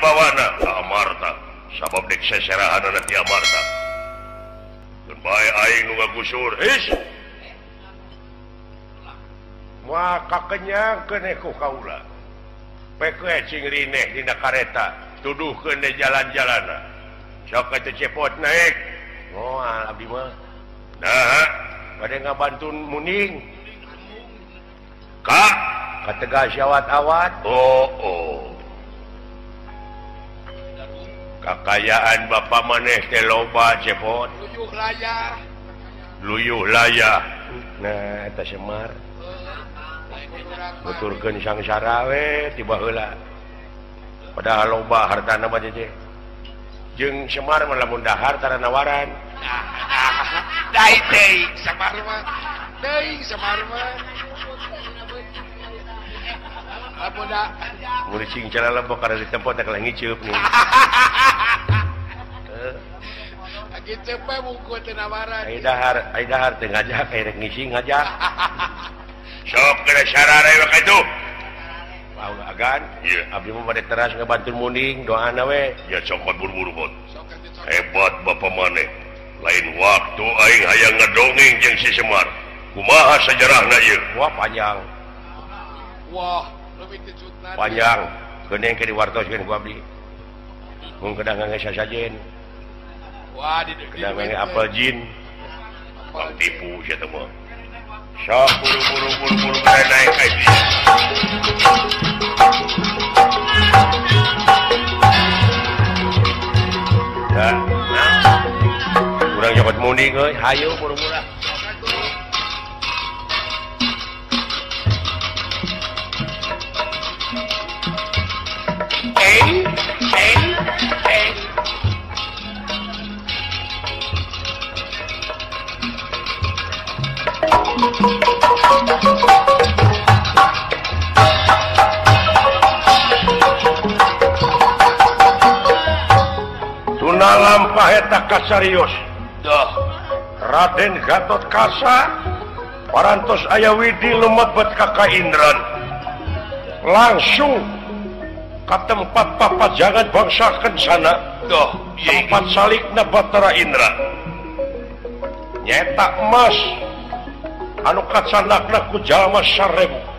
dibawana ka Amarta sabab dek seserahan anak ti Amarta dan bae aing nu ngagusur maka kenyang kene ku kaula peke cing rineh dina kareta tuduh kene jalan-jalana sok atuh cepot naik moal abdi mah nah bade ngabantun muning ka tegas awat-awat kakayaan bapak maneh teh loba cepot luyuh layah nah eta Semar nuturkeun sangsara we tiba heula padahal loba hartana mah teh jeung Semar mah lamun dahar tara nawaran dai teh Semar mah lamun da mun cing cara lembok kada di tempat tak ngiceup nih gitu pe bungku teu nawaran ai dahar teu ngajak ai rek ngisi ngajak sok kada sarare we kitu mau agan abdi mah bade teras ngabantu muning doana we ya sok buru-buru bot hebat bapak maneh lain waktu aing hayang ngadongeng jeung si Semar kumaha sajarahna ieu wah panjang lebih tejutna panjang geuneng ke diwartoskeun ku abdi mun kedangan sasajen wah di kedangan apel jin bang tipu sia teh mah sok buru-buru naik ka dia nah urang nyokot muning euy hayu buru-buru Tuna lampah eta kasarios Raden Gatot Kasa parantos aya widi lumebet ka Kaindran langsung ka tempat papajangan bangsa Kencana tempat salikna Batara Indra nyetak emas anu kacandakna ku jalma 1000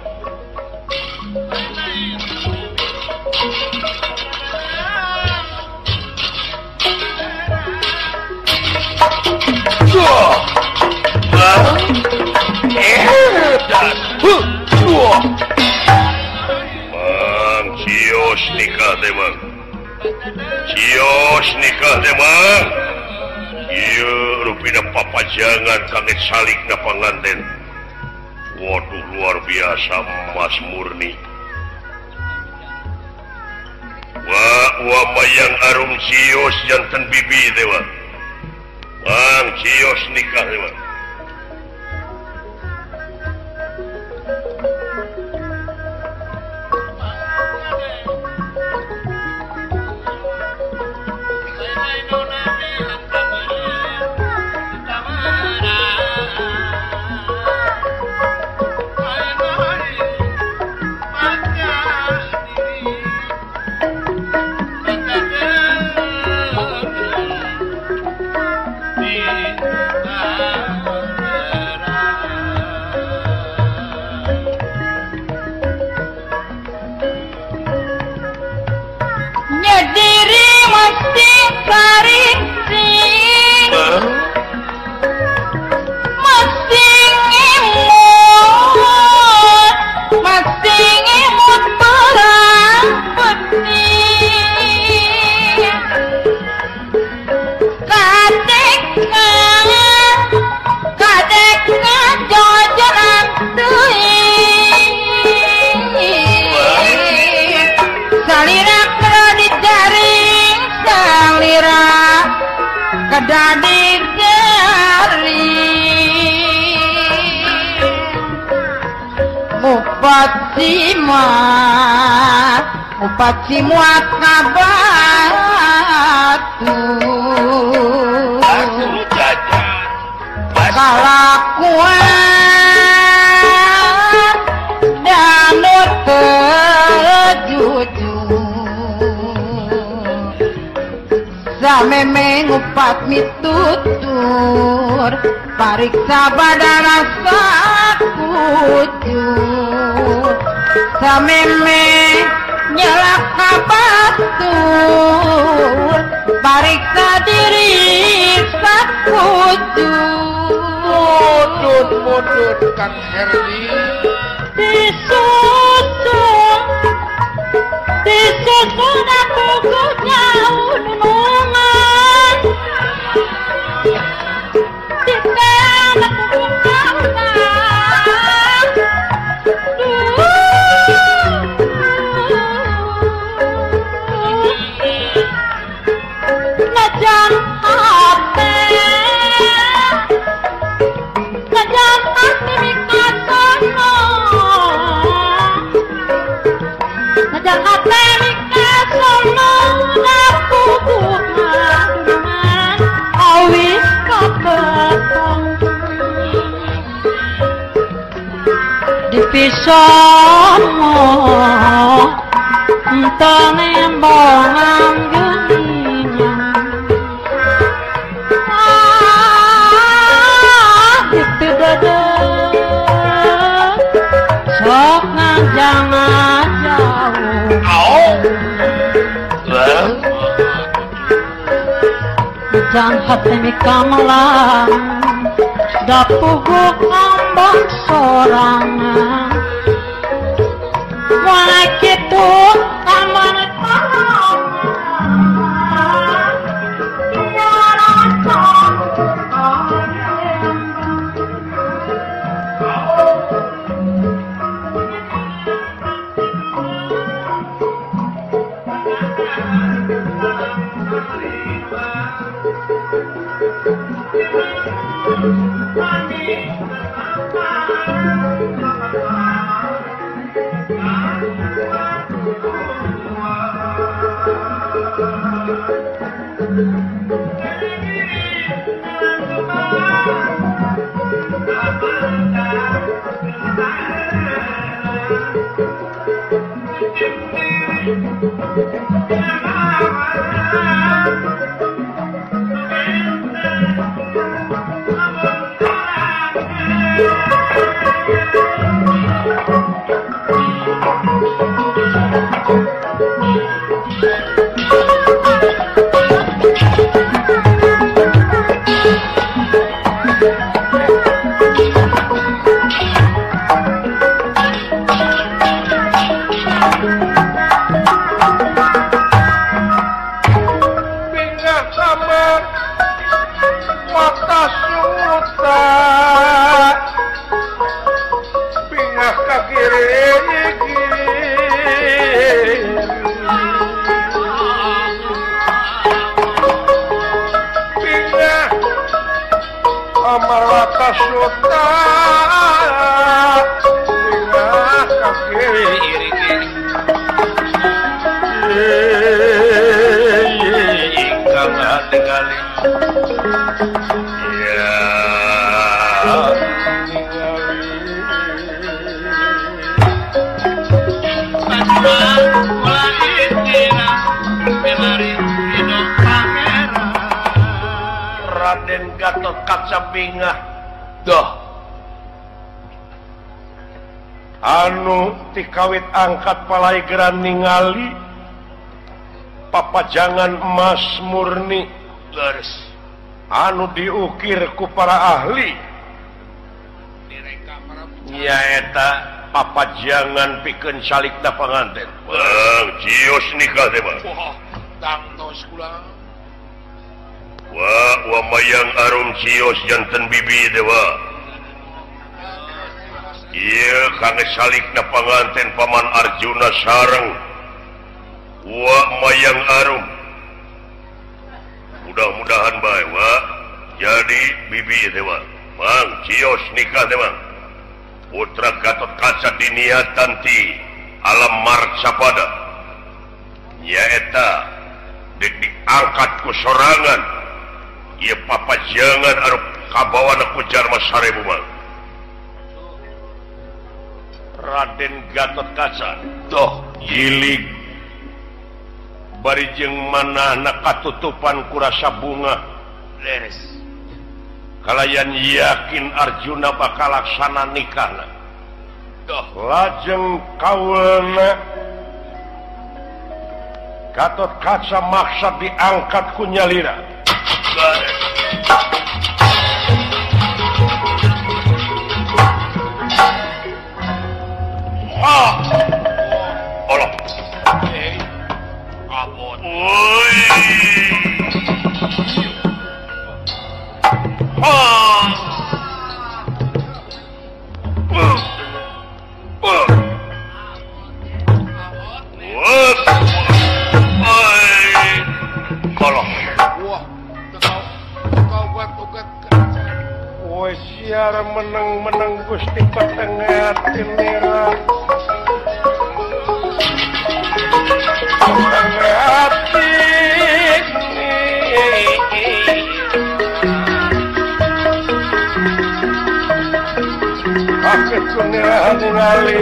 Cios nikah teh mah ieu rupina papajangan kaget salikna panganten waduh luar biasa emas murni wa mayang arum cios janten bibi teh mah Bang cios nikah teh mah Kedadik jari Bupati muat kabatu kalakuan danut kejujur sameme ngupat mitutur pariksa badana sakujur sameme nyelak kabatur pariksa diri sakujur mudut Kang Herdi disusun aku jauh nunungan diteng aku kaunan najan hati mikasono najan hati mikasono aku bungan awis kabetong dipisono entane mbongan geninya itu dada sok ngajang jauh jangan hati mikamelang dapugu ambang sorangan mulai gitu kamar Raden Gatotkaca bingah doh anu tikawit angkat palai geran ningali papajangan emas murni leres anu diukir ku para ahli nyaeta papajangan pikeun salikna panganten bang cios nikah teh bang tangtos kula wa mayang arum cios janten bibi dewa iya kang salikna panganten paman Arjuna sareng wa mayang arum mudah-mudahan bae wa jadi bibi dewa mang cios nikah dewa putra Gatotkaca diniatan ti alam marcapada nyaeta diangkat ku sorangan ieu papajangan anu kabawana ku Jarma Sarebu mah Raden Gatotkaca doh gilig bari jeung manahna katutupan ku rasa bunga Leres. kalayan yakin Arjuna bakal laksana nikahna lajeng kaulna Gatotkaca maksa diangkat ku nyalira Allah Abot. Wah, kau buat ugat kaca. woi siar menang Gusti Patengat tinira hati pakai kunira ningali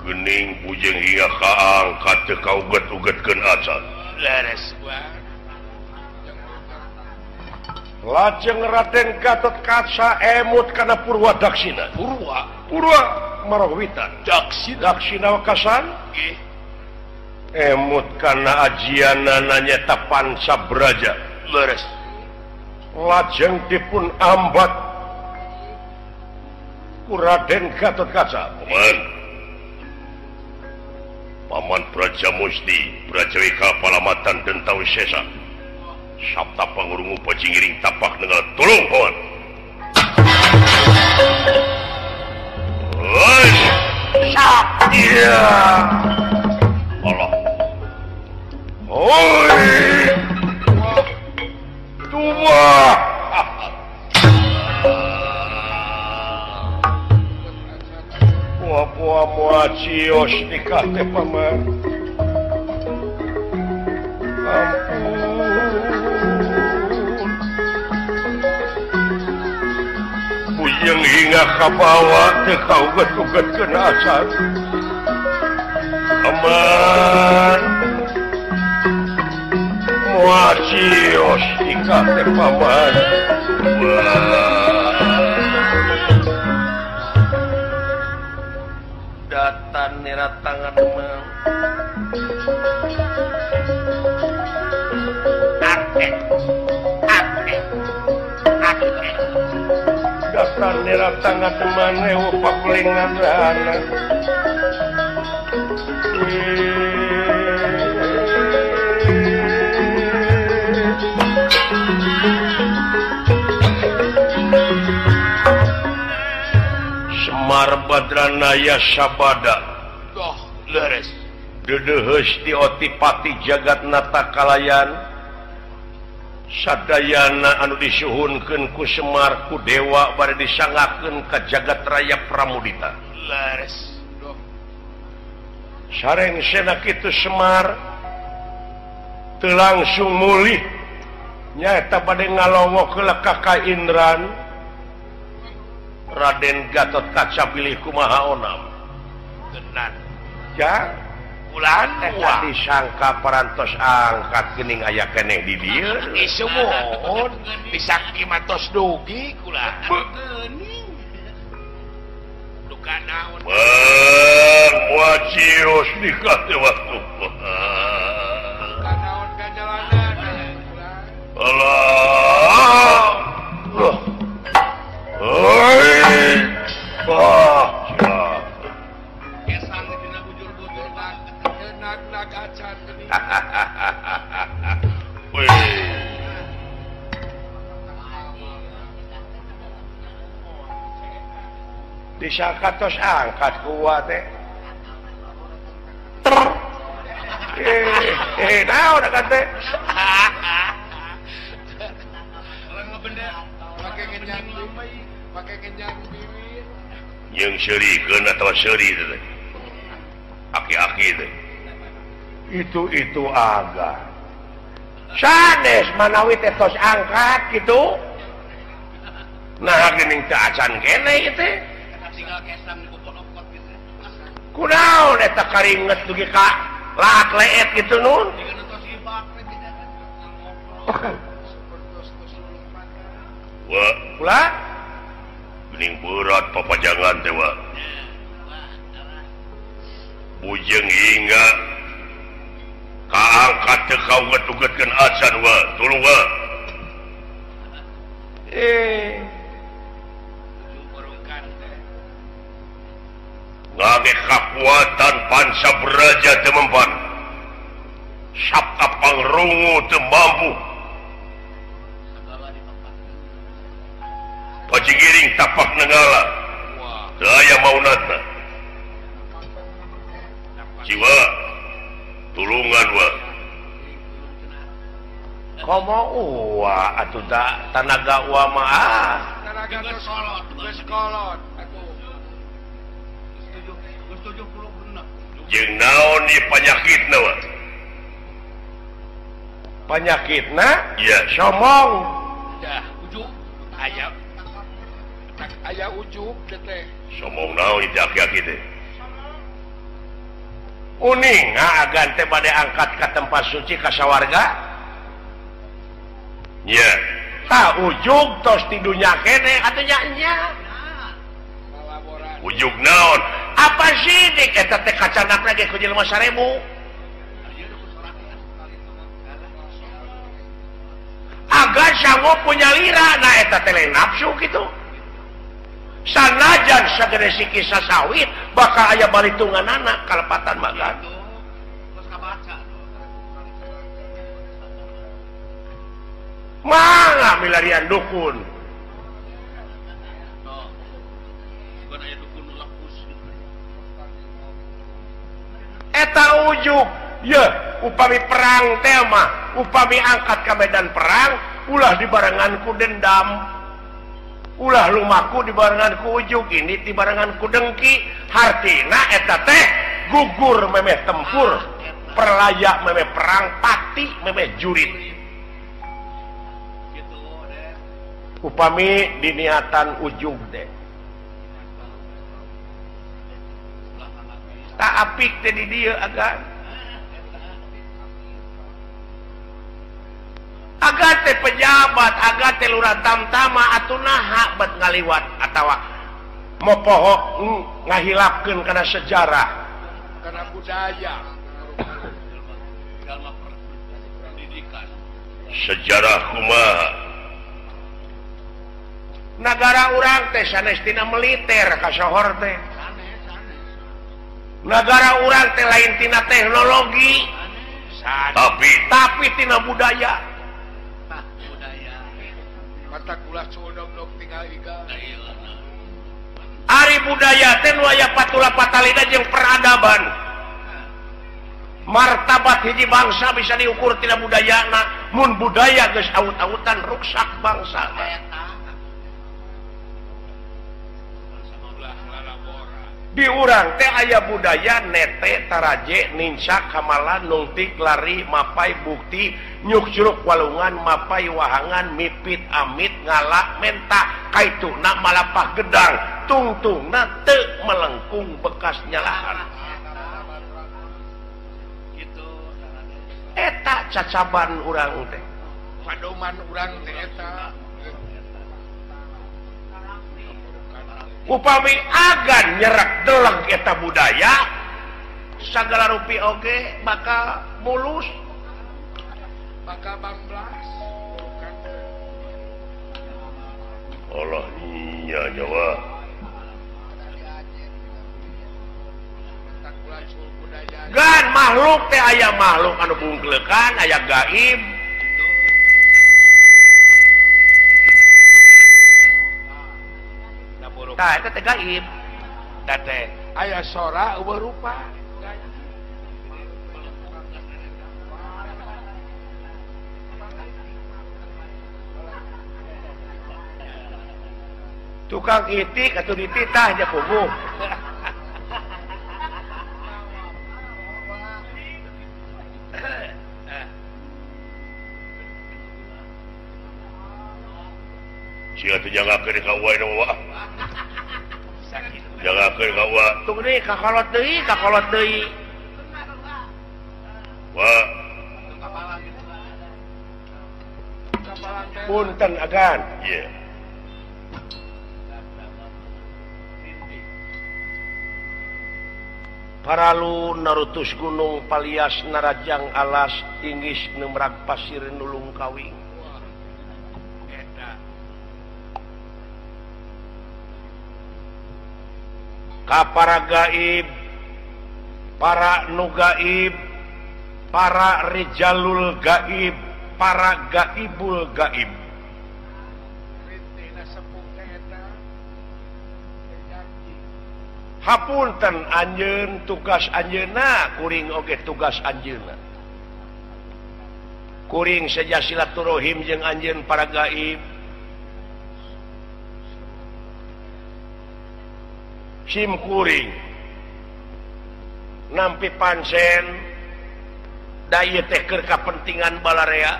gening pujeng hingga kaangkat teu kauget-ugetkeun acan Leres gua. lajeng Raden Gatotkaca emut kana Purwadaksina Purwa Marowitan Daksina wakasan Nggih. emut kana ajianana nyata Pancabraja Leres. lajeng dipun ambat ku Raden Gatotkaca Paman Praja Musti Prajawika Palamatan Dentawi Sesa Sabta pangurungu pajingiring tapak dengan tulung paman iya Allah oi tua Puah muacios dikate paman puyeng hingga kabawa teu kauget-ugetkeun acan aman muacios dikate paman datan nira tangan mah datan nira tangan temane upak lingan dana Semar Badranaya Sabada Doh, leres. dedeheus ti Otipati Jagatnata Kalayan sadayana anu disuhunkeun ku Semar ku dewa bari disangakeun ka jagat raya Pramudita Leres. Doh. sareng sena kitu Semar teu langsung mulih nyaeta bade ngalongok ka Kaindran Raden Gatotkaca pilih kumaha onam Tenan. ya Bulan eta disangka parantos angkat geuning aya keneh di dieu isu mohon disakti matos dugi kula. Geuning. Duka naon. Wacios dikate waktu Duka naon ka jalanan kula. Allah oi wah Kesang dina bujur-bujur kan. Nak acan geuning. wih disangka tos angkat kuat teh naon kan teh Orang ngebender pakai kenyang bibir. yang serikeun atawa seri teh aki-aki teh itu agak sanes manawi teh tos angkat gitu nah geuning teh acan keneh teh kunaon eta karinget dugi ka laak leet gitu nun wah ulah geuning berat papajangan teh wah bujeng hingga kaangkat teu kauget-ugetkeun acan wah tulung wah ngage kakuatan panca beraja teu mempan sabta pangrungu teu mampu pajigiring tapak nenggala teu aya maunatna jiwa tulungan wa komo uwa atuh tanaga uwa mah tanaga geus kolot jeung naon ieu panyakitna wa panyakitna ya somong dah ujug aya ujug teh somong naon itu aki-aki teh uning agan teh bade angkat ka tempat suci ka sawarga nya tah ujug tos ti dunya keneh atunya nya ujug naon apa sih dik eta teh kacandak lagi ku jelema 1000 agak sanggup punya lira nah eta teh lain nafsu gitu sanajan sagede siki sasawit bakal aya balitunganana kalepatan magan mangga milarian dukun eta ujug ya upami perang teh mah upami angkat ka medan perang ulah dibarengan ku dendam ulah lumaku dibarengan ku ujug ini dibarengan ku dengki hartina eta teh gugur memeh tempur perlaya memeh perang pati memeh jurit upami diniatan ujug deh tak apik teh di dieu agak teh pejabat agak teh lurah tamtama atuh naha bet ngaliwat atawa mopoho ngahilapkeun kana sejarah kana budaya sejarah kumaha nagara urang teh sanes tina militer ka sohor teh negara urang teh lain tina teknologi tapi tina budaya mata kula codok tinggal iga ari budaya teh nu aya patula patalina jeung peradaban martabat hiji bangsa bisa diukur tina budayana mun budaya geus aut-autan ruksak bangsa di urang teh aya budaya nete taraje nincak kamalan nungtik lari mapai bukti nyuk curug walungan mapai wahangan mipit amit ngalak menta kaituna malapah gedang tungtungna teu melengkung bekas nyalahan gitu eta cacaban urang teh padoman urang teh eta upami agan nyerak deleg eta budaya sagala rupi oge bakal mulus bakal banglas Allah iya Jawa gan makhluk teh aya makhluk anu bungklekan aya gaib nah itu teh gaib teh aya sora eueuh rupa tukang itik atau dititah aja kubu. Sia teu jagakeun ka uwa nu wa. Jagakeun ka uwa. Tunggu deui kakolot deui. Wa. Punten agan. Iya. Paralu narutus gunung palias narajang alas tinggis nemrak pasir nulung kawing. Ka para gaib, para nu gaib, para rijalul gaib, para gaibul gaib. Hapunten anjeun tugas anjeunna, kuring oge tugas anjeunna. Kuring saja silaturahim jeung anjeun para gaib. Sim kuring nampi pansen da ieu teh keur kapentingan balarea.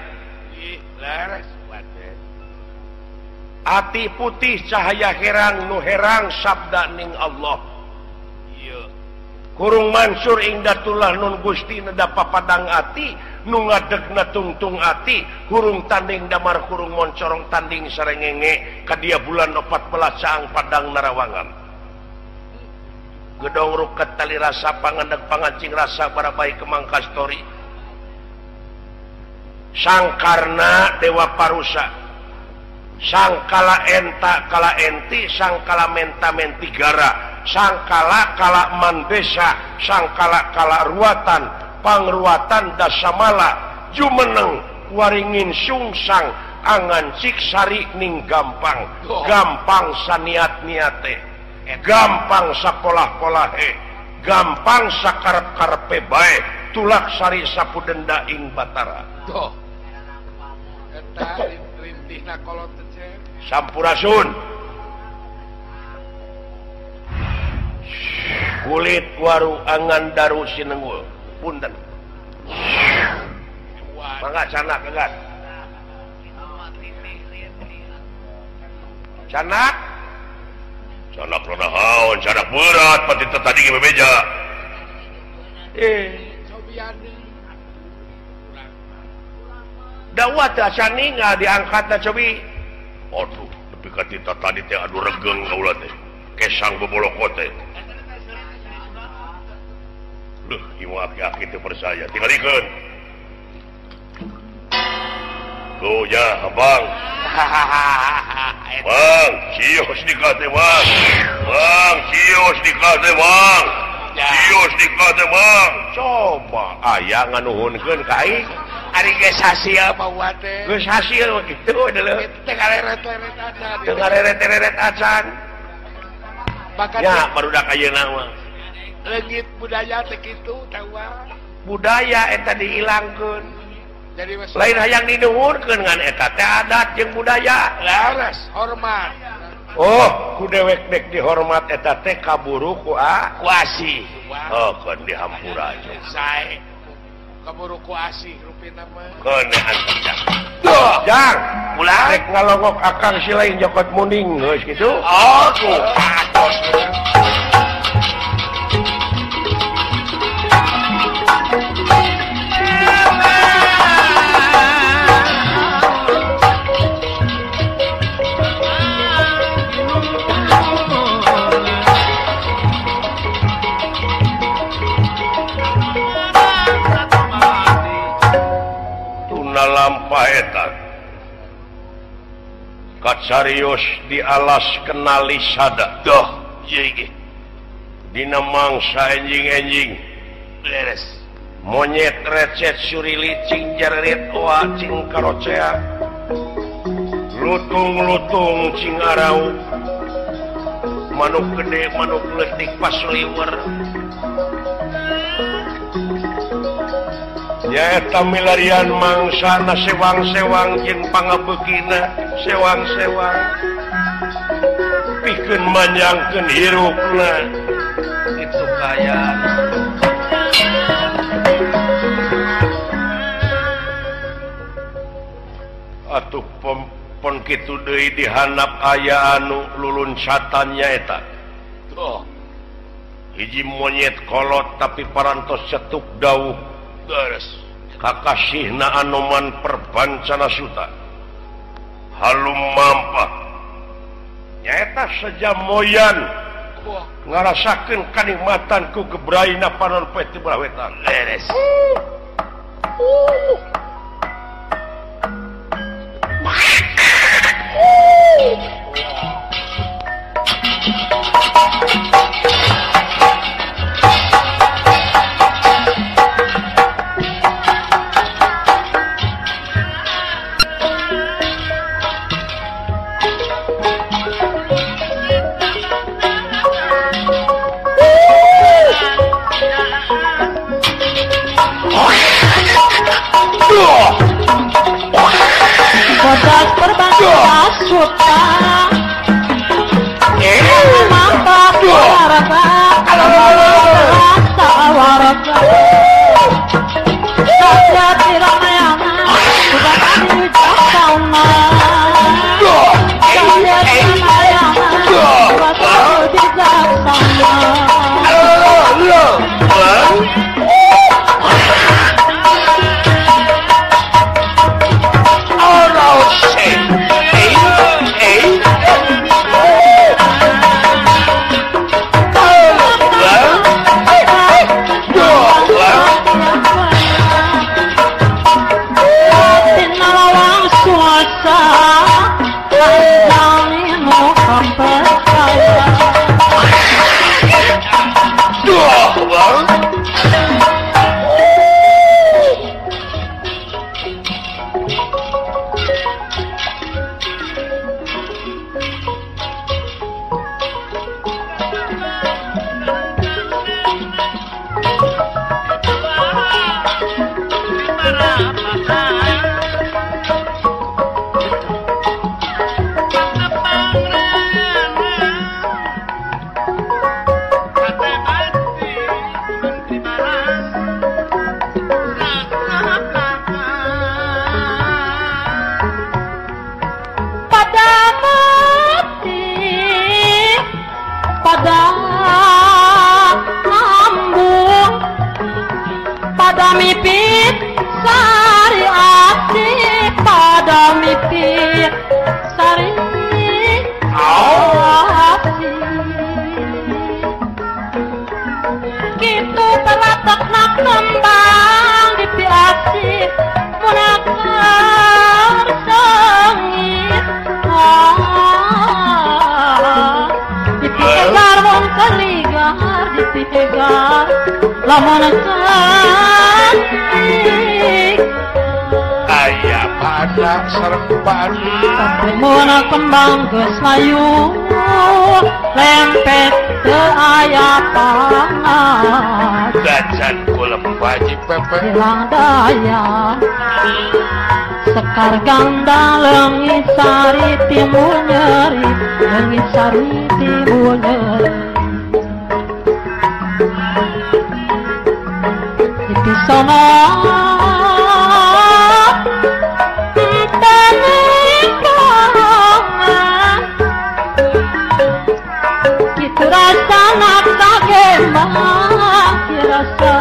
Laras Ati putih cahaya herang nu herang sabda ning Allah. Kurung mansur ingdatullah nun Gusti neda papadang ati nu ngadegna tungtung ati kurung tanding damar kurung moncorong tanding sarengenge kadia bulan 14 caang padang narawangan. Gedong ruket tali rasa pangandeg pangancing rasa barabai kemang kastori. Sangkarna dewa parusa. Sangkala enta kala enti, sangkala menta menti gara, sangkala kala mandesa, sangkala kala ruatan, pangruatan dasamala, jumeneng waringin sungsang, angan siksari ning gampang, gampang saniat-niate, gampang sapolah-polahe, gampang sakarep-karepe bae, tulak sari sapudenda ing batara. Tuh. Eta rintihna kolot teh. Sampurasun kulit waru angan daru sinenggul punten mangga canak kagat canak rada haon, canak berat pati tadi ge bebeja. Dawat asani nggak diangkat cobi. Aduh, tapi katita tadi teh adu regeng kaula teh. Kesang bebolokot teh. Duh, ieu aki-aki teu percaya. Tingalikeun. Tuh ya, Bang. Bang, cios di kate Bang. Bang, cios di kate Bang. Cios di kate Bang. Coba aya nganuhunkeun ka aing. Ari geus hasil bawa teh. Geus hasil kitu adalah Teu ngareret-eret acan. teu ngareret-eret acan. Bahkan Ya, barudak ayeuna mah. leungit budaya teh kitu tawa. Budaya eta dihilangkeun. Jadi masuk Lain hayang dinuhurkeun ngan eta teh adat jeung budaya. laras hormat. Oh, ku dewek dek dihormat eta teh kaburu ku Kuasi. Oh, kan dihampura aja. Sae. Kaburu kuasi rupina mah. Kan anjang. Jang, Ulah. rek ngalongok akang si lain jokot munding geus kitu. Oh, tuh. Atos. Lampah eta kacarios di alas kenali sada doh ye dina mangsa enjing-enjing Beres. monyet recet surili cing jarerit wa cing karocea lutung-lutung cing arau manuk gede manuk leutik pas liwer nyaeta milarian mangsana sewang-sewang jeung pangabeugina sewang-sewang pikeun manyangkeun hirupna itu kaya atuh pon kitu deui dihandap aya anu luluncatannya eta tuh hiji monyet kolot tapi parantos cetuk dawuh beres kakasihna anoman perbancana suta halum mampah nyaeta sejamoyan wah ngarasakeun kanikmatan ku gebraina panon poe ti belah wetan beres Bodas berbangsa suta Mantap warga Rasa warga Saja tiramayana Sudah tadi jaksana Saja tiramayana Sudah tadi jaksana ayah pada serban Muna kembang geus layu lempet teu aya pangan gajan kulem wajib pepe hilang daya sekar ganda leungit sari timbul nyeri leungit sari timbul nyeri di sono rasa nak kagembang rasa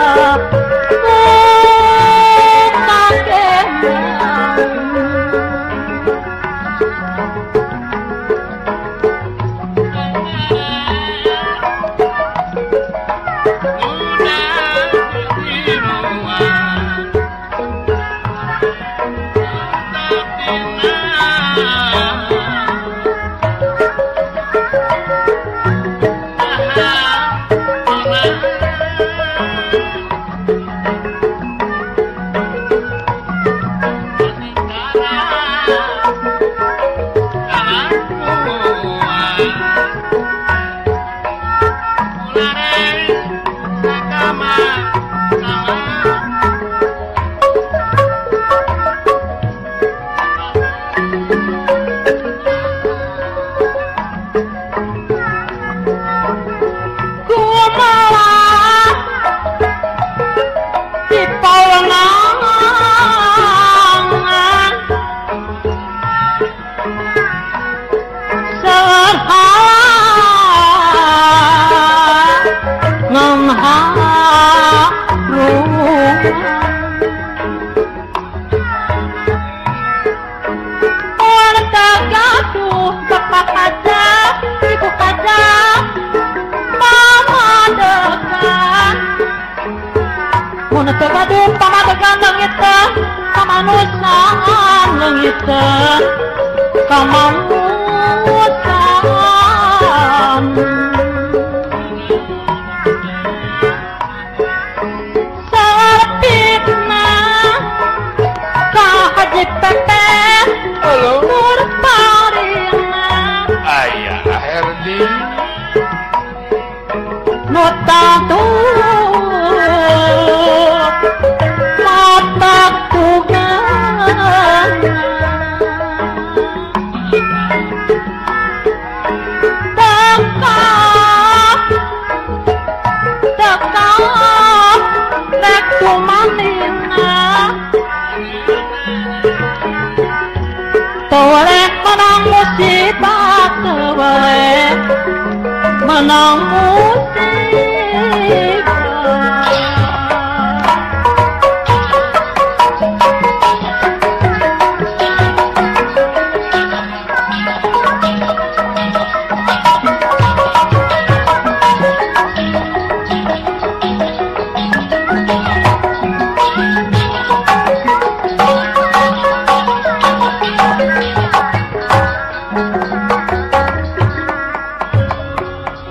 Mun tegaduh pamadegan leungiteun kamanusan leungiteun kamanusan sarpitna ka haji pepeh nur parina Ayah Herdi nu tatuh mata kugan dekap nek kumanina toleh menang musibah toleh menang musibah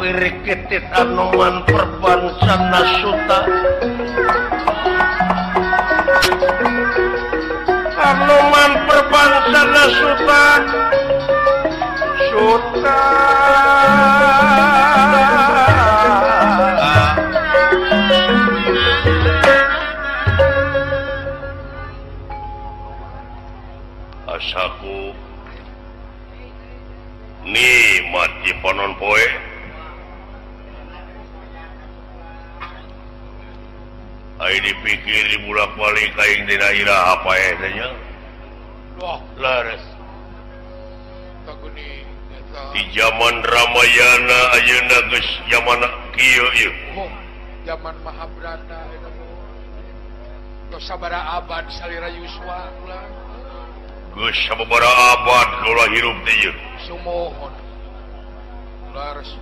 Wiriketit anoman perbansana suta anoman perbansana suta suta asaku mati panon poe ai dipikir dibulak-balik kaing dina ira apa nya Wah laras Takuni di zaman Ramayana ayeuna geus zaman kieu ieu Oh zaman Mahabharata eta tos sabaraha abad salira yuswa ulah geus sababaraha abad kaula hirup teh ieu sumohon laras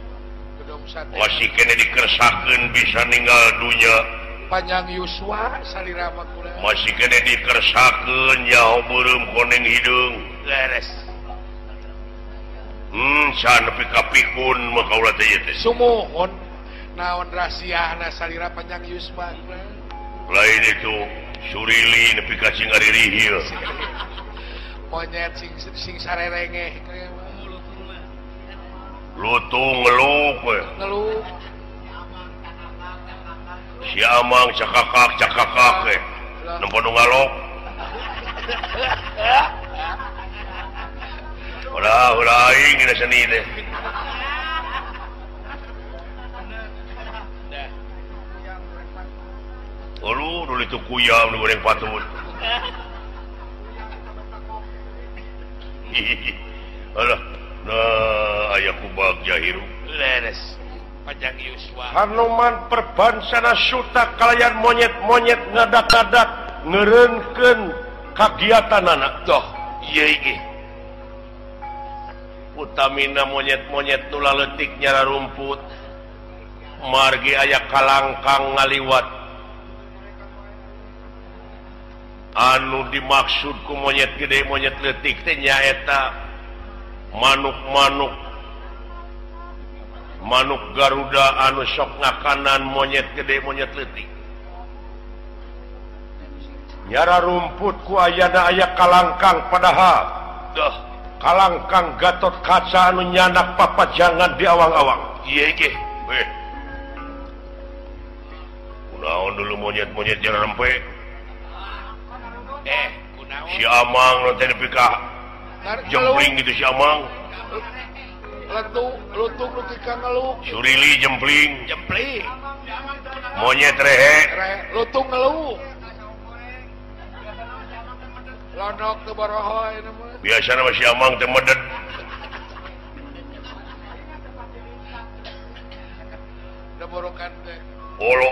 gedung sate masih kena dikersakeun bisa ninggal dunya panjang yuswa salira mah kula masih kena dikersakeun nyaho beureum koneng hideung leres can nepi ka pikun mah kaula teh ieu teh sumohon naon rahasiana salira panjang yuswa lain itu surili nepi ka cingaririhil monyet sing sarerengeh lutung ngeluk we ngeluh si amang cakakak we nempo nu ngalok ulah aing dina seni teh dulu itu kuyam nu goreng patut alah nah aya kubag jahiru leres panjang yuswa Hanuman perbansana suta kalayan monyet-monyet ngadak-ngadak ngereunkeun kagiatanana toh ieu ge utamina monyet-monyet nu laletik nyara rumput margi aya kalangkang ngaliwat anu dimaksud ku monyet gede monyet leutik teh nyaeta manuk Garuda anu sok ngakanan monyet gede monyet leutik nyara rumput ku ayana aya kalangkang padahal kalangkang Gatot Kaca anu nyanak papajangan di awang-awang ieu ge kunaon dulu monyet-monyet nyara rempe kunaon si amang nanti nepi ka jempling gitu si amang lutung nu tika ngeluh surili jempling monyet rehe lutung ngeluh lonok teu borohoy mah biasana mah si amang teh meded da borokan teh olo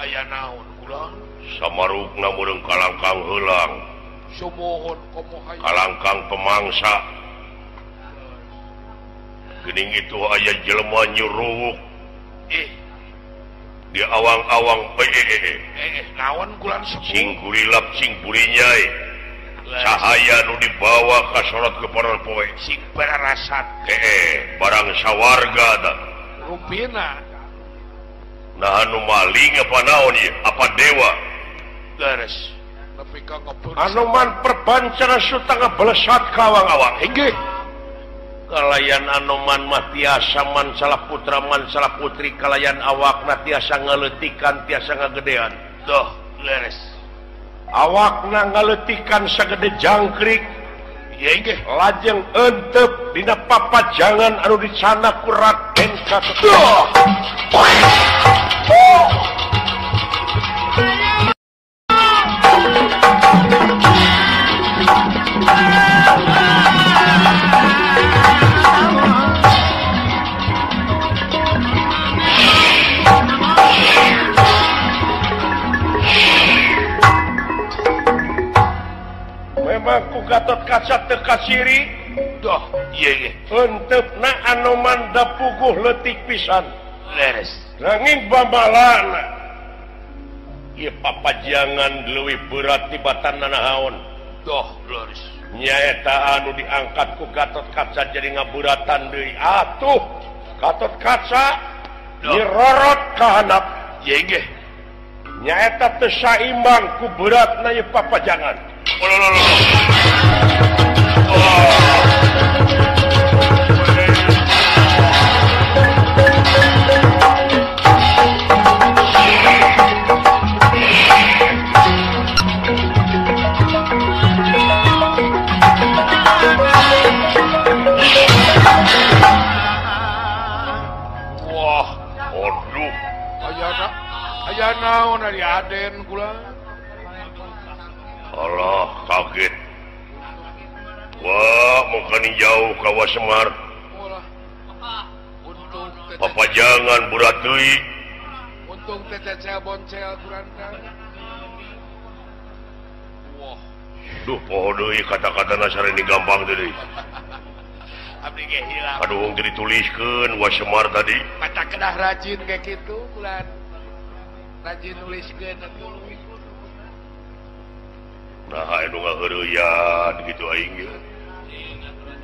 aya naon ulang samarukna mureung kalangkang heulang sumohon komo hayang kalangkang pemangsa geuning itu aya jelema nyuruh dia awang-awang naon kulan cing kurilap cing purinyai cahaya nu dibawa ka sorot ke para poe sing berasat barang sawarga da rupina nah anu maling apa naon ieu apa dewa leres tapi ka ngepun anu man perbancana sutang belesat ka awang-awang inggih kalayan anoman mah tiasa man salah putra man salah putri kalayan awakna tiasa ngaletikan tiasa ngagedean doh leres awakna ngaletikan sagede jangkrik ya inggih lajeng entep dina papajangan anu dicana ku Raden Gatot memang ku Gatot Kaca teu kasiri doh iya entepna anoman da puguh leutik pisan leres nanging babalana ieu papajangan leuwih berat tibatan nanahaon doh leres nyaeta anu diangkat ku Gatot Kaca jadi ngaburatan deui atuh Gatot Kaca dirorot ka handap iya inggih nyaeta teu saimbang ku beratna ieu papajangan aya naon ari Aden kula Allah kaget wah mungkin jauh ka Semar ulah untung papajangan berat deui untung teh boncel kuranda wah duh poho deui kata-katana sareng gampang deui abdi ge hilang aduh geus dituliskeun Semar tadi mata kedah rajin kayak gitu bulan rajin nuliskeun atuh nah anu ngaheureuyaan gitu aing ge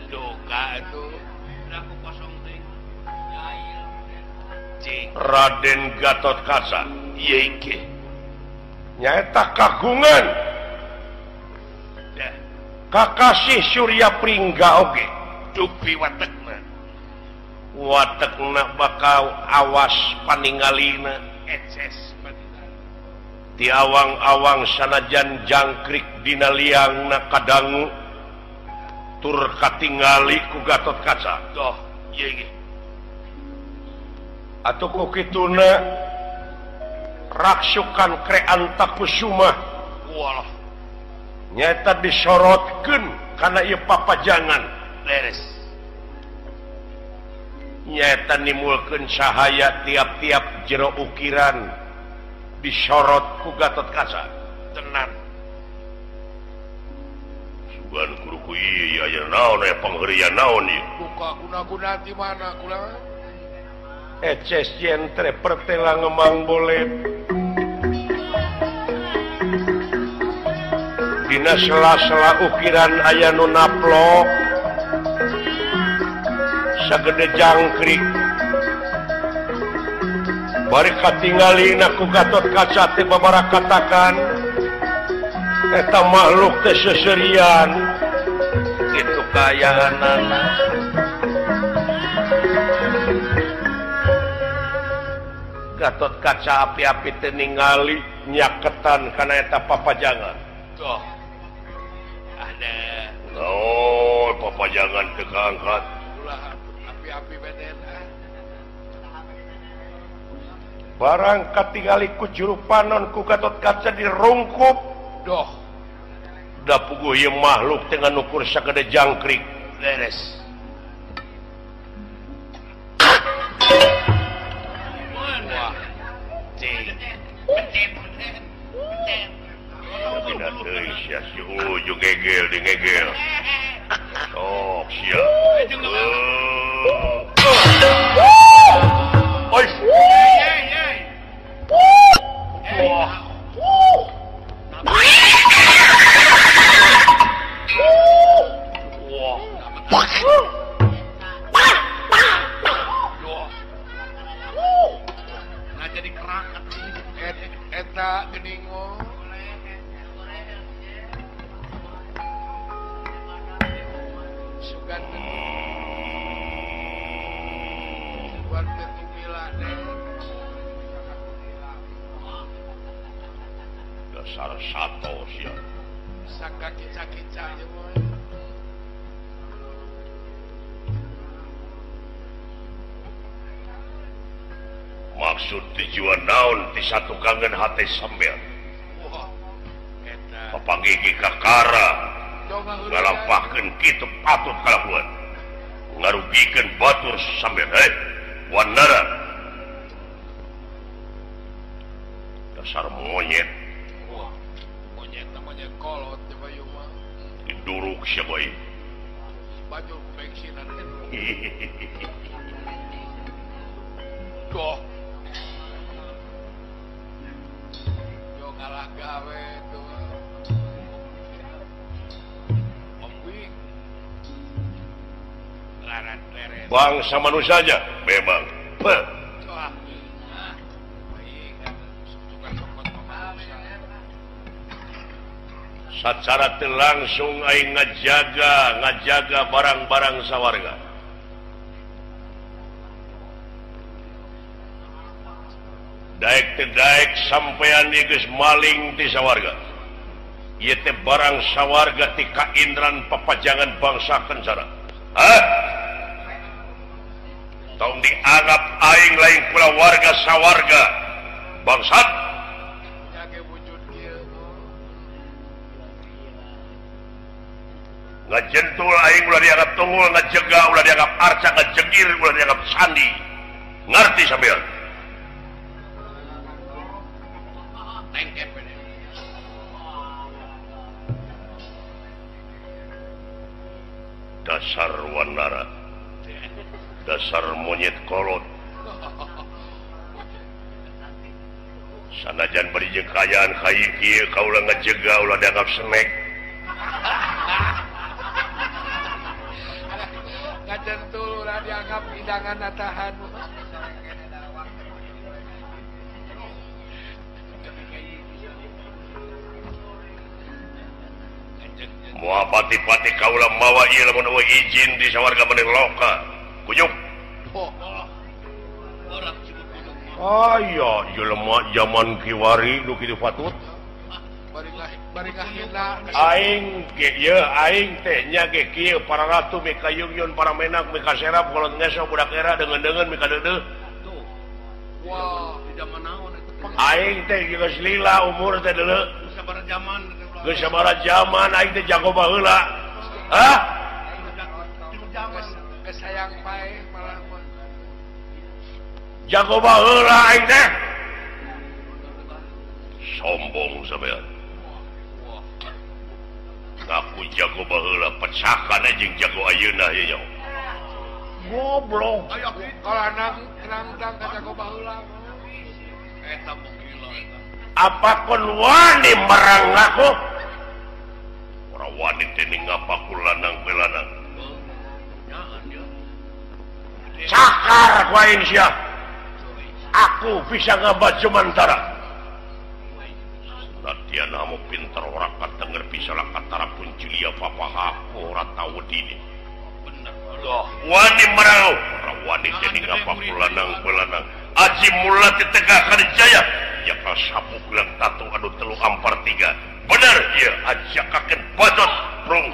doka atuh Raden Gatot Kaca ieu inggih nyaeta kagungan kakasih Surya Pringga oge dupi watekna bakal awas paningalina eces ti awang-awang sanajan jangkrik dina liangna kadangu tur katingali ku Gatot Kaca doh ieu inggih atuh ku kituna raksukan Kreanta Kusuma walah nyaeta disorotkeun kana ieu papajangan leres nyaeta nimulkeun cahaya tiap-tiap jero ukiran disorot ku Gatot Kaca tenan sugan kuruku ieu aya naon aya pangheureuyaan naon ieu buka guna-guna di mana kula eces jentre pertela ngemang bolet dina sela-sela ukiran aya nu naplok sagede jangkrik bari katingalina ku Gatot Kaca teh babarakatakan eta makhluk teh seserian kitu kayaanana Gatot Kaca api-api teh ningali nyaketan kana eta papajangan doh ada oh papajangan teu kaangkat ulah api-api beden barang katingali ku juru panon ku Gatot Kaca dirungkup doh da puguh ieu makhluk teh nganukur sagede jangkrik leres wah cing Bina teuing sia si ujung ngegel di ngegel sok sia oi eta geuning mah sugan buat betumila deh dasar sato sia saka kica-kica aja mah maksud tujuan naon ti satukangan hati sampean wah eta papanggih kakara ngalampahkeun kitu patut kalakuan ngarugikeun batur sampean wanara dasar monyet wah monyet namanya kolot di bayu mah diduruk sia bae baju bensinan doh yo ngalah gawe tuh omwing larat leret bangsa manusianya memang wah baik suka sokot manusia secara teu langsung aing ngajaga barang-barang sawarga daek teu daek sampean ieu geus maling ti sawarga ieu teh barang sawarga ti kaindran papajangan bangsa kencana tong dianggap aing lain pula warga sawarga bangsat nyage wujud kieu ngajentul aing ulah dianggap tunggul ngajega ulah dianggap arca ngajegir ulah dianggap sandi ngarti sampean tengkep ini dasar wanara dasar monyet kolot sanajan bari jeung kaayaan kai kieu kaula ngajega ulah dianggap senek ngajentul ulah dianggap hidangan natahan moal pati-pati kaula mawa ieu lamun eueuh izin di sawarga maneh loka kunyuk aya jelema zaman kiwari nu kitu patut bari ngahina aing ge ieu aing teh nya ge kieu para ratu mika yuyun para menak mika serap kolot ngeso budak era deungeun-deungeun mika deudeuh wah di zaman naon aing teh geus lila umur teh deuleu sabaraha zaman geus sabaraha zaman aing teh jago baheula hah geus sayang pae malah jago baheula aing teh sombong sampean ngaku jago baheula pecahkan jeung jago ayeuna ieu goblok kalau nang jago baheula eta mungkin apa kon wani merang aku ora wani teh ngapa kulanang belanang cakar ku aing sia aku bisa ngabaju mantara latihan amo pinter ora katenger bisa lah katara punculia papaha ora tau dini bener wani merang ora wani teh ngapa kulanang belanang aji mula tegak karjaya ya kasabuk lang tatu anu 3 ampar 3 bener ieu ajakakeun bajot rung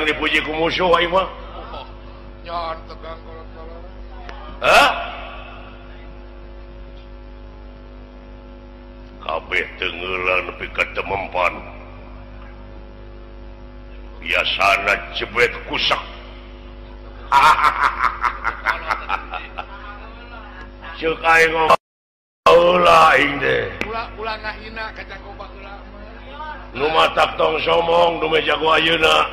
yang dipuji ku musuh aing mah. Nyon tegang kolot-kolot. Hah? Kabeh tengeulan nepi ka temempan. Biasana jebet kusak. Ceuk aing ngomong ulah aing teh. Ulah ngahina ka Jagoba heula. Nu matak tong somong nu meja ku ayeuna.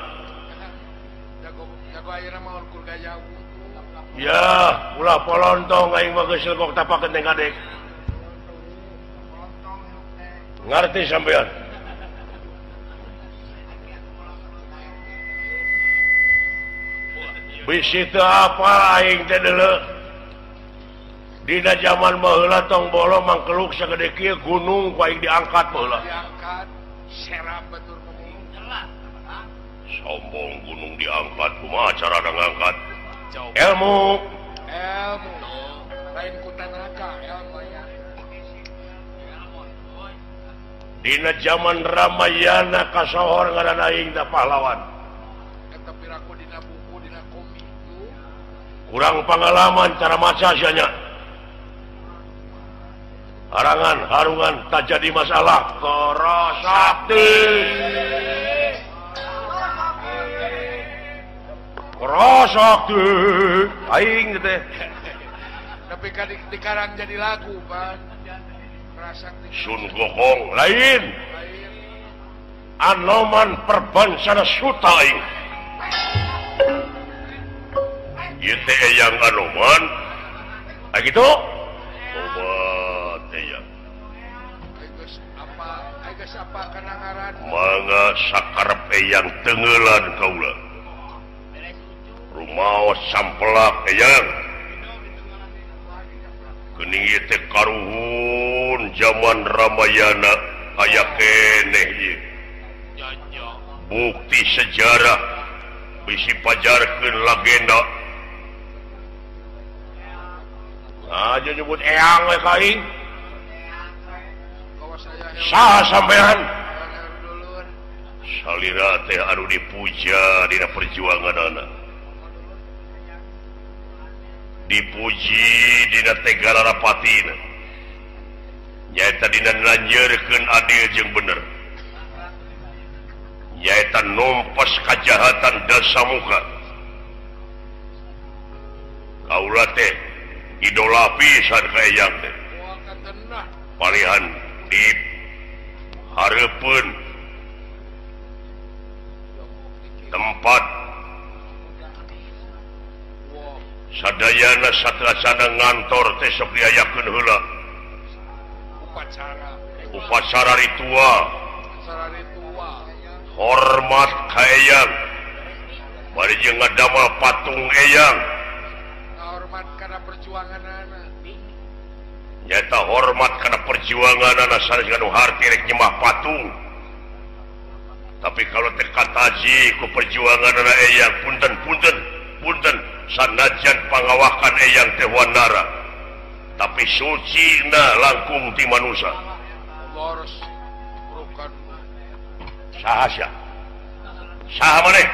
Jago ayeuna mah ukur gaya. Ya, ulah polontong aing mah geus legok tapakeun teh ngadek. Ngarti sampean? Bisi teu apa aing teh deuleu. Dina zaman baheula tong bolo mangkeluk sagede kieu gunung ku aing diangkat baheula. Diangkat serap batur ngomong. Sombong gunung diangkat kumaha carana ngangkat? Ilmu. Lain ku tenaga ilmu ya. Dina zaman Ramayana kasohor ngaranna aing teh pahlawan. Eta piraku dina buku dina komik tu. Kurang pengalaman cara maca sia harangan harungan tak jadi masalah Korosakti aing teh tapi kan dikarang jadi lagu Pak Korosakti Sun Gokong lain Anoman perbansana suta aing ieu teh yang Anoman gitu apa kana ngaran mangga sakarep eyang tengeulan kaula rumaos sampelak eyang geuning ieu teh karuhun zaman Ramayana aya keneh ieu bukti sejarah bisi pajarkeun legenda aja nyebut eyang we kaing. Kawas saya Saha sampean? dulur. salira teh anu dipuja dina perjuanganana. Dipuji dina tegala rapatina. Nyaeta dina nanjeurkeun adil jeung bener. Nyaeta numpes kajahatan dasa muka. Kaula teh idola pisan ka eyang teh. Wah katenah. Palihan di hareupeun tempat Wah, sadayana satrasana ngantor teh sok diayakeun heula. Upacara ritual acara ritual. hormat ka eyang. Bari jeung ngadamel patung eyang. Hormat karena perjuangan anak. Nyata hormat karena perjuanganana sanes anu harti rek nyembah patung. Tapi kalau teh kataji ku perjuanganana eyang punten sanajan pangawakan eyang teh wanara. Tapi suci na langkung ti manusia. Harus bukan Saha maneh?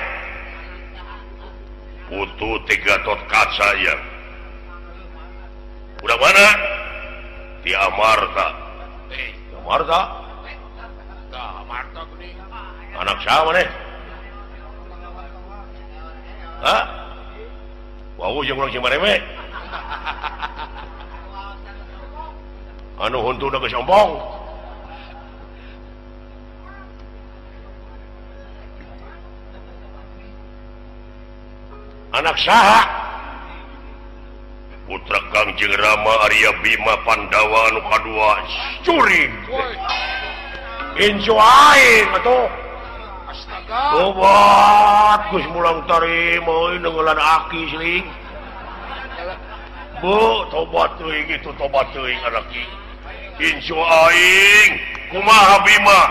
Putu tiga tot kaca yang udah mana? Ti Amarta. Marta, Marta gini. anak saha maneh? Hah? Wau jeung urang Cimareme. Anu huntuna geus ompong. Anak saha? Putra Kangjeng Rama Arya Bima Pandawa anu kadua Curi. Woi, Incu aing atuh. astaga. Tobat Gus mulang tarima nenggelan aki sling. Bu, tobat teuing itu tobat teuing anak ieu. Incu aing kumaha Bima?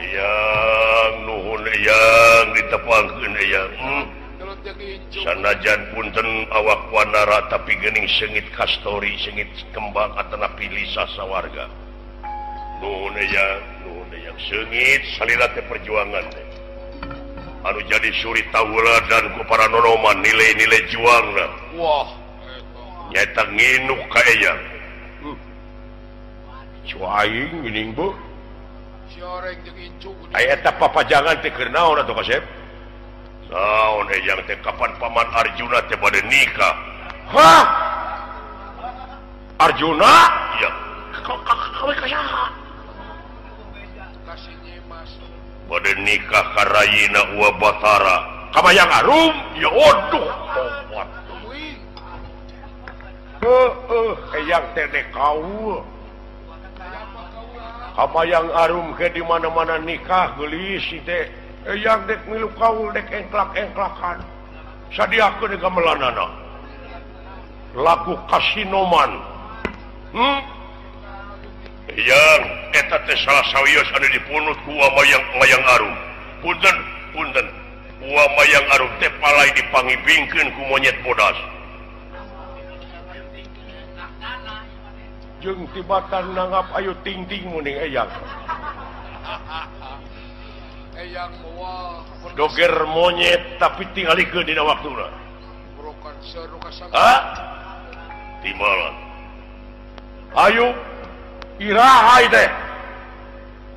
Yang nuhun yang ditepangkeun yang Kalau jadi hijau. sanajan punten awak wanara tapi geuning sengit kastori sengit kembang atanapi lisa sawarga. Nuhun yang sengit salira teh perjuangan teh. Anu jadi suri tauladan ku para nonoman nilai-nilai juangna. Wah, Nyaeta nginuk ka eyang. Cu aing geuning bu. si orang jadi hijau. Aya eta papajangan teh keur naon atuh Kasep? Naon eyang teh kapan paman Arjuna teh bade nikah. Hah? Arjuna? Ya, Kawe ka saha? Kasih nyemas. bade nikah ka Rayina Uwa Batara. Kamayang arum? Ya oduh. Tobat. Wih, Eyang teh dek kau. siapa kau lah? Kamayang arum ke di mana-mana nikah geulis teh. Eyang dek milu kaul dek engklak-engklakan. Sadiakeun gamelanana. Laku kasinoman. Eyang, eta teh salah sawios anu dipunut ku Uwa Mayang Arum. Punten. Uwa Mayang Arum teh palai dipangibingkeun ku monyet bodas. Jeung tibatan nanggap ayu ting-ting muning eyang. Yang wah. Doger monyet tapi tingalikeun dina waktuna. Bukan seru kasang. Hah? Timalan. Ayo iraha teh.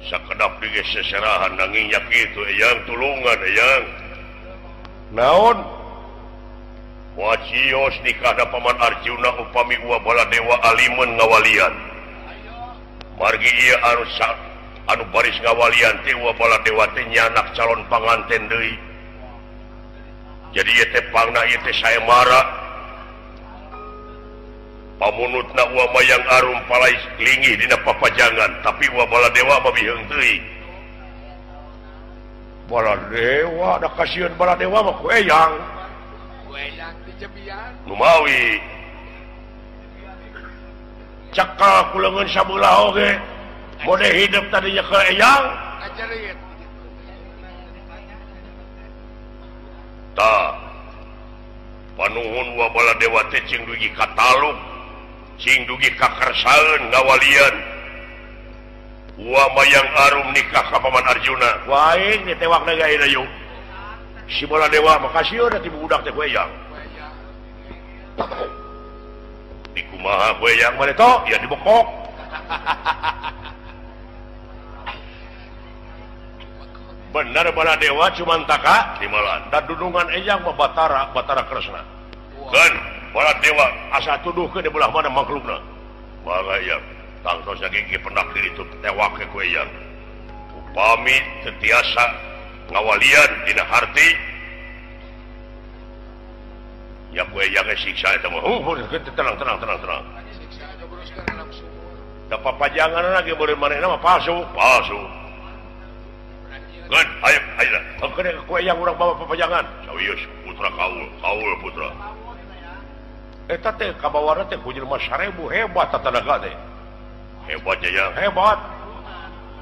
Sakedap ge seserahan nanging nya kitu eyang tulungan eyang. Naon? Wacios nikahna paman Arjuna upami Uwa Baladewa alimeun ngawalian. Margi ieu anu baris ngawalian teh Uwa Baladewa teh nyanak calon panganten deui. Jadi ieu teh pangna ieu teh saemara. Pamunutna Uwa Mayang Arum palai linggih dina papajangan, tapi Uwa Baladewa mabiheng teuing. Baladewa da kasieun Baladewa mah ku eyang. Yang dijebian. Numawi Cekal kuleungeun sabeula oge. Mode hidup tadinya ke eyang. Ajarin. ta panuhun Uwa Baladewa teh cing dugi kataluk sing dugi kakersaeun ngawalian mayang arum nikah ka Paman Arjuna wae ditewakna gaina yuk si Baladewa makasih udah ti budak teh goyang di kumaha goyang mana to ya dibekok bener Baladewa cuman taka di malan dan dudungan eyang mah Batara Kresna kan Baladewa asa tuduhkeun di belah mana makhlukna bagaya tangtosna gigi pendak diri itu tewak ke goyang upami setiasa ngawalian dina harti ya goyang siksa eta mah tenang da papajangan lagi beureun manehna mah palsu kan ayo kena goyang urang bawa papajangan sawius putra kaul putra eta teh kabawarna teh ku jelema 1000 hebat tatanaga teh hebat ya hebat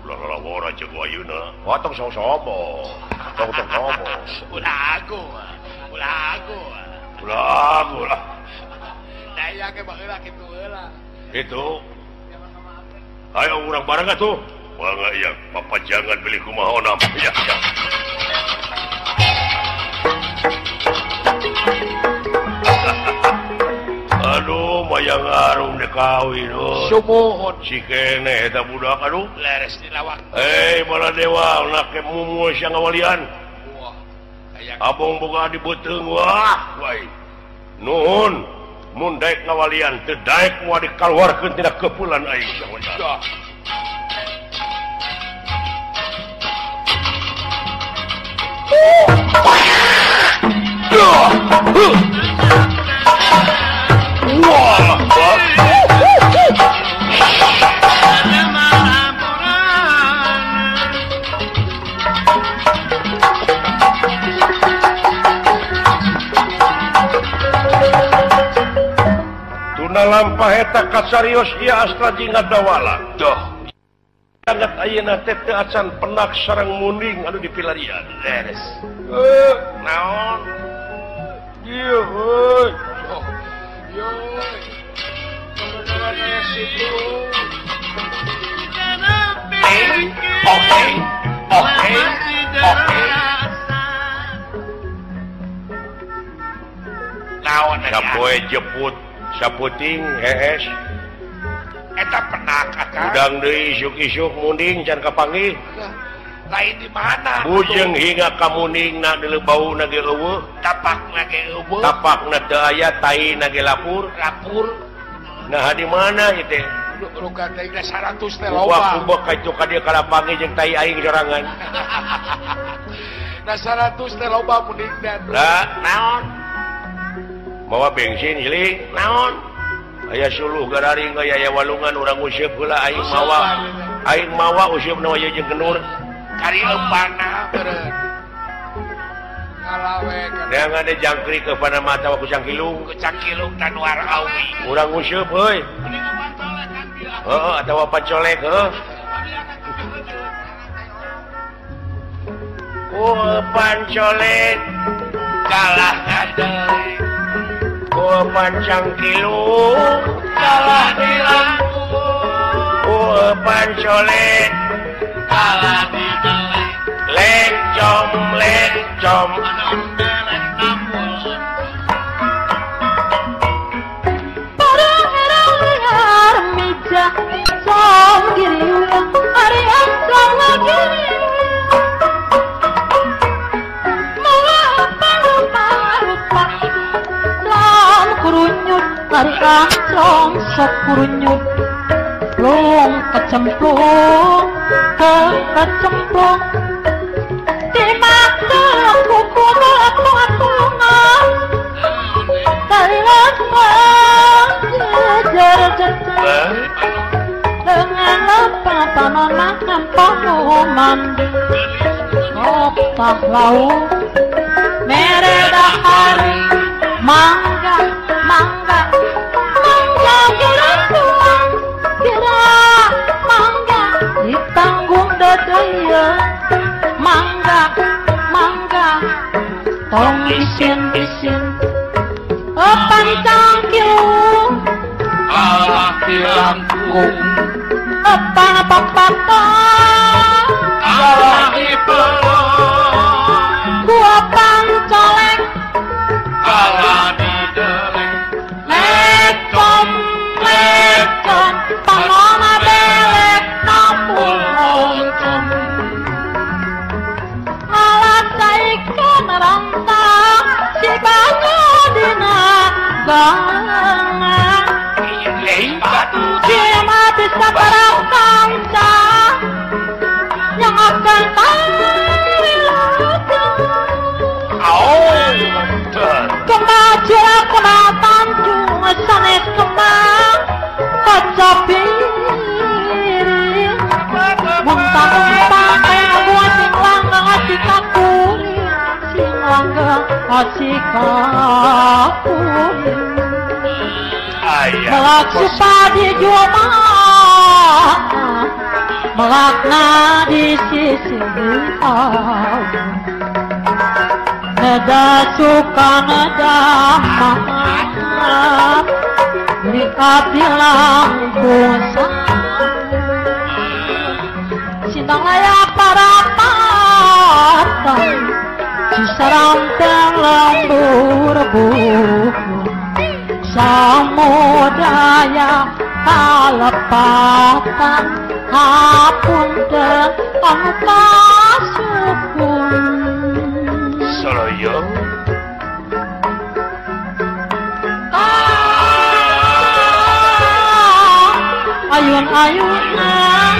ulah ora jeung ayeuna tong sombong tong ulagu lah daya ke baheula kitu heula itu ayo urang bareng atuh bangga ya papa jangan beli kumaha onam ya aduh mayang arum dikawin sumuhun si kene eta budak aduh leres dilawak Baladewa nake mumu sia ngawalian wah kayak abong boga di beuteung wah wae nuhun mun daek ngawalian teu daek moal dikaluarkeun tina keupulan aing dah tuna lampah eta kasarios ieu astra jingga dawala dah sangat ayeuna teh teu acan penak sareng munding anu dipilarian leres naon ieu heuy yo kebenaran situ oke naon sapoe jeput saputing hees eta penak akang udang deui isuk-isuk munding can kapanggih lain di mana bujeng hingga ka mundingna deuleu bauna ge eueuh tapakna ge eueuh tapakna teu aya taina ge lapur nah di mana ieu teh ruga teh 100 teh loba loba ka itu ka dieu kalapanggih jeung tai aing sorangan nah 100 teh loba mundingna lah naon mawa bensin hiling naon aya suluh gararing aya walungan urang useup heula aing mawa useup na aya jeung kenur kari eupana beureun ngalawe da ngade jangkrik ke Panama tawa ku cangkilung tan warawi urang useup heuy heeh atawa pancolek heuh pancolek kalah kadeuy pancangkilung kalah dilaku pancolek kalah didelek lencom delek nampul Parang herang mija som giriula arian som giri rupa som kurunyut arian som sok kurunyut long kecemplung di mata kuku atung-atungan kalian jejer-jejer dengan apa-apa makan pengumuman otak laut mereda hari mangga ditanggung dadaya mangga tong isin pancangkilung aku Apang papata Alahi pelong Gua pancolek Kala di deleng Lecon Lecon Pangoma belek Nampung loncom Alat saikon rantang Si banyu dina gangan Dia mati sabarang kanca Yang akan tarik Kemajira kenatan cuma sanes kemang Kaca piring Muntang-muntang kayak gua sing langgang asik kakuri Sing langgang asik kakuri Melak supadi juma Melakna di sisi Allah Neda suka neda maaf Lihat bilang bosan Sindang layak para patah Cisaranteng lembur buku Samudaya kalepatan Hapun dan angkasukun Soloyo Ayun-ayunan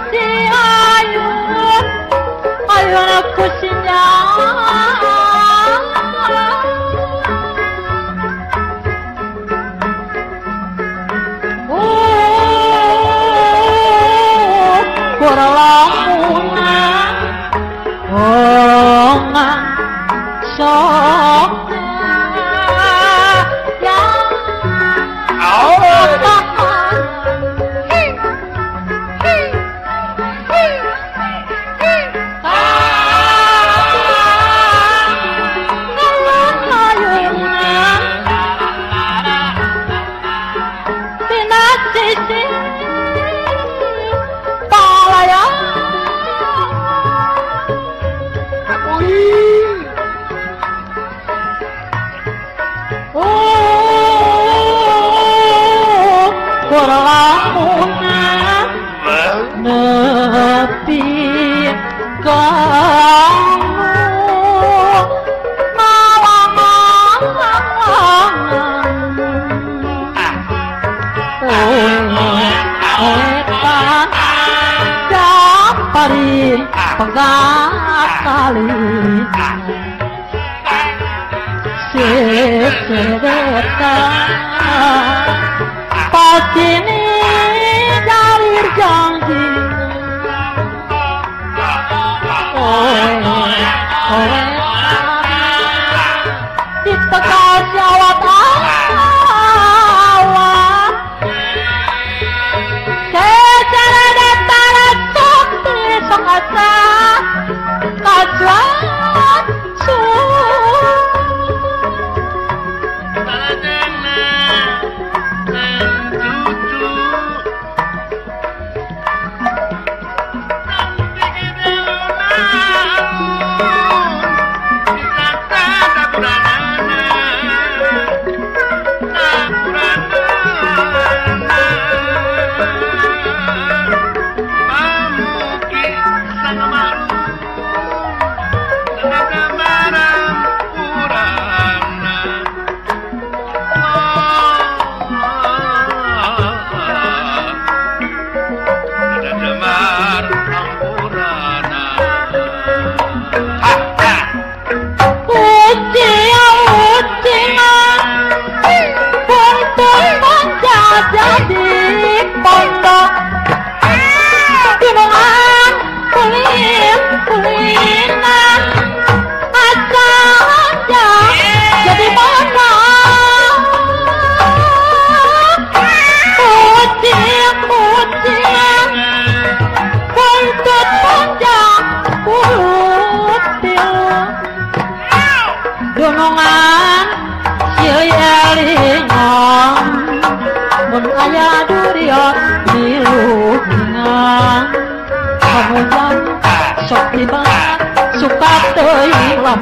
Si ayun Ayun aku sinyal Kuralamunan Ongan Sok Kuralamunan Nepi kamu Epan Daparin Pengakali Sesedetan Pasini dari janji Di tengah jawab awal Secara datara sokti sokasa Kajuan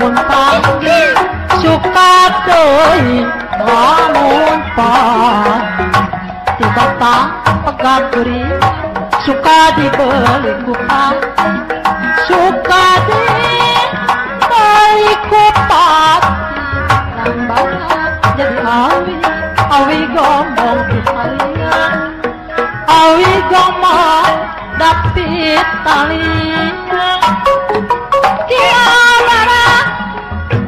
lamun panggih suka teuing lamun tiba pegang beri suka dibeli kupang suka dibeli kupat nambah jadi awi gombong ditalian awi gombong dapit talian kiamara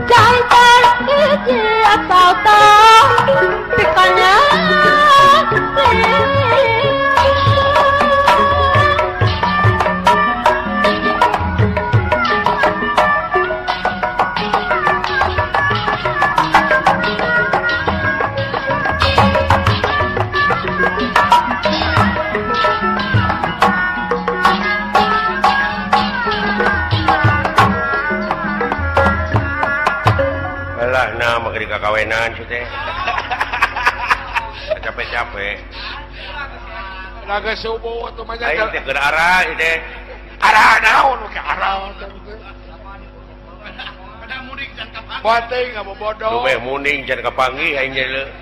cai terkiji atau tak pikanya kawenan teh capek-capek laga subuh atuh mah aing teh keur arah teh arah naon ke arah pada muning can kapanggih boting kamu bodoh lumeh muning can kapanggih aing jeleu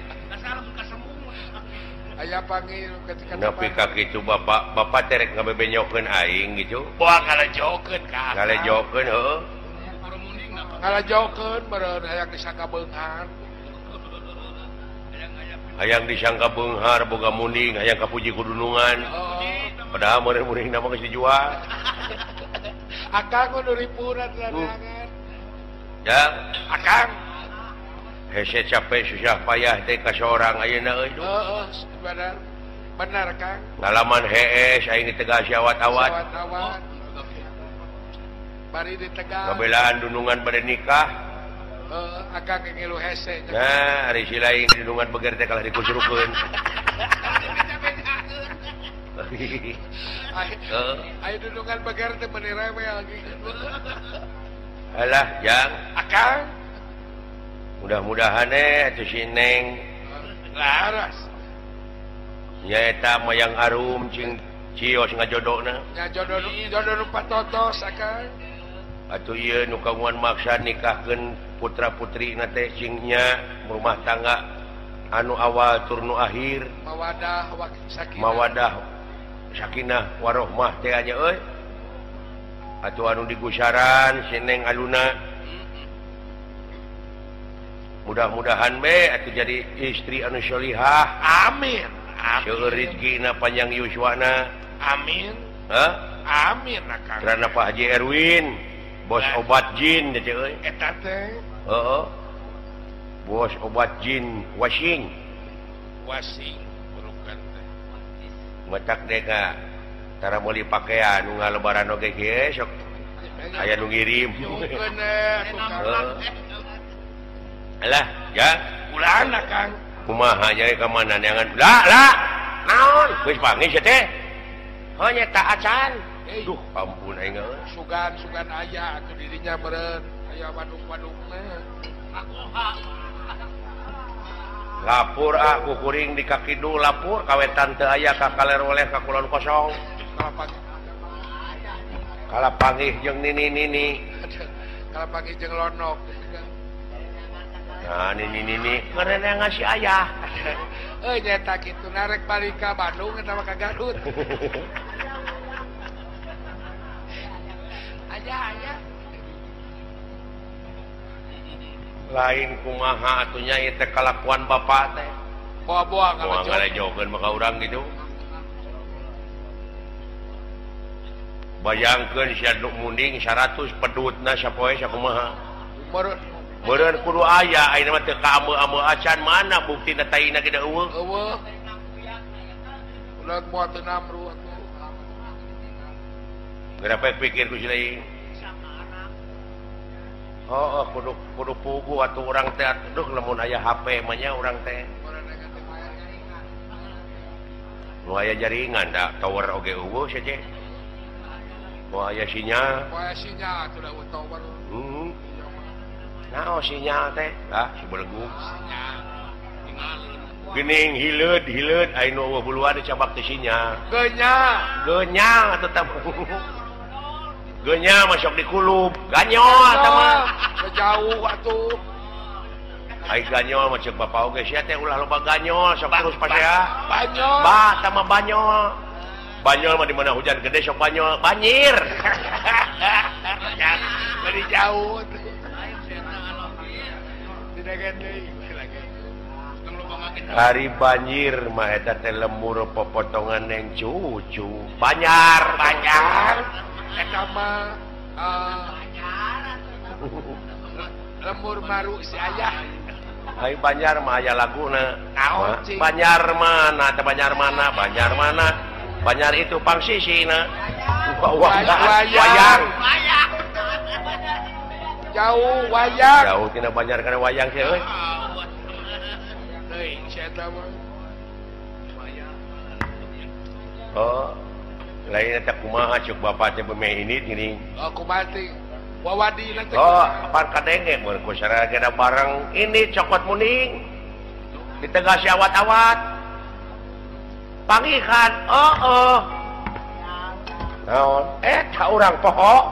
aya panggil ketika nepi ka kitu bapak terek ngabebenyokeun aing gitu moal ngalejokeun ka ngalejokeun heueuh ngalajokeun beureun hayang disangka beunghar hayang disangka beunghar boga munding hayang kapuji kudunungan padahal meureun-meureun nama geus dijual akang nu ripuran ladangan ya akang hese capek susah payah teh ka seorang ayeuna euy bener kang ngalaman hees aing teu awat-awat bari ditegal kabelaan dunungan pada nikah akang ngilu hese nah ari silaing dunungan beger teh kalah dikusrukeun ayo dunungan beger teh meuni rewe lagi alah jang akang mudah-mudahan atuh si Neng laras nya eta mayang arum cing cios ngajodona nya jodoh nu patotos akang atuh ieu nu kagungan maksa nikahkeun putra-putrina teh cing nya rumah tangga anu awal tur nu akhir mawadah sakinah warohmah teh anya euy atuh anu digusaran si Neng aluna mudah-mudahan be atuh jadi istri anu sholihah amin seueur rezekina panjang yuswana amin amin akang karena Pak Haji Erwin bos obat jin teh euy eta teh heeh bos obat jin washing burukan teh matak deh ka tara meuli pakaian nu ngalebaran oge ge sok aya nu ngirim alah ya ulah akang kumaha nya ka mana neangan lah naon geus panggih teh oh nyata acan duh ampun aing sugan aya atuh dirinya meureun aya wadung-wadungna lapur aku kuring di kaki dulu lapur kawetan teu aya ka kaleroleh ka kulon kosong kalapanggih jeung nini kalapanggih jeung lonok nah nini karena ngasih ayah nyata kitu narek balik ka Bandung eta mah ka Garut aja lain kumaha atunya ieu teh kalakuan bapak teh boa-boa ngalejokeun maka urang gitu bayangkeun sia nu munding 100 pedutna sapoe sakumaha meureun kudu aya ayeuna mah teu kaameu-ameu acan mana buktina taina ge da eueuh ulah moal teu namru atuh gerapek pikir ku silaing oh kudu pugu atuh urang teh aduh lamun aya HP mah nya urang teh nu aya jaringan da tower oge eueuh saja nu aya sinyal atuh da tower naon sinyal teh si belegu geuning hileud aya nu eueuh buluan dicabak teh sinyal genyang atuh teh Genya masuk di kulub. Ganyol sama. Jauh atuh. Ai ganyol macam bapak oge sia teh ulah loba ganyol sok terus pas ya. Banyol. Bah sama banyol. Banyol mah di mana hujan gede sok banyol banjir. Dari jauh. Tidak gede lagi. Hari banjir mah eta teh lemur popotongan yang cucu. Banyar. Eta mah lembur baru si ayah. Hai Banyar mah aya laguna. Naon cing? Banyar mana? Teh Banyar mana? Banyar mana? Banyar itu pangsisina. Wayang. Jauh wayang. Jauh tina Banyar kana wayang sih euy. Teuing si eta mah. Oh. Lain eta kumaha cuk bapak teh beme ini gini. Aku mati. Wawadi nanti. Oh, pan kadenge mun ku saragena bareng ini cokot muning. Ditegasi awat-awat. Pangihan. Oh. Naon? Eta urang poho.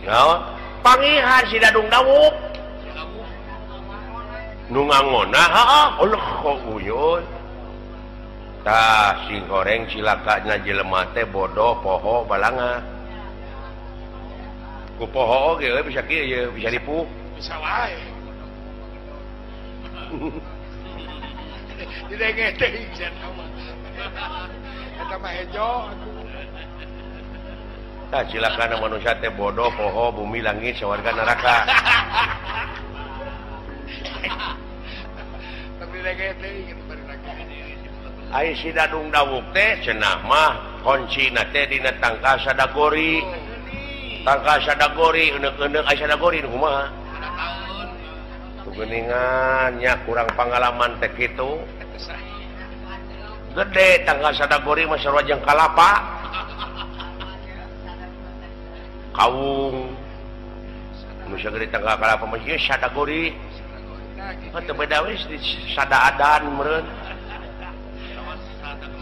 Naon? Pangihan si Dadung Dawuk. Nu ngangona heeh, ulah kok uyun. Tah sing goreng cilakanya jelema teh bodoh poho balanga. Ku poho oge bisa kieu ye bisa dipu. Bisa wae. Didenge teuing sia eta mah. Eta mah hejo. Tah cilakana manusia teh bodoh poho bumi langit sawarga neraka. Tapi didenge teuing bari lagi. Ai si Dadung Dawuk teh cenah mah kuncina teh dina tangka sadagori. Tangka sadagori euneuk-euneuk aya sadagori nu kumaha? Tu geuningan nya kurang pengalaman teh kitu. Gede tangka sadagori mah sarua jeung kalapa. Kaung. Nu sagede tangka kalapa mah ieu sadagori. Teu beda we sadaadan meureun.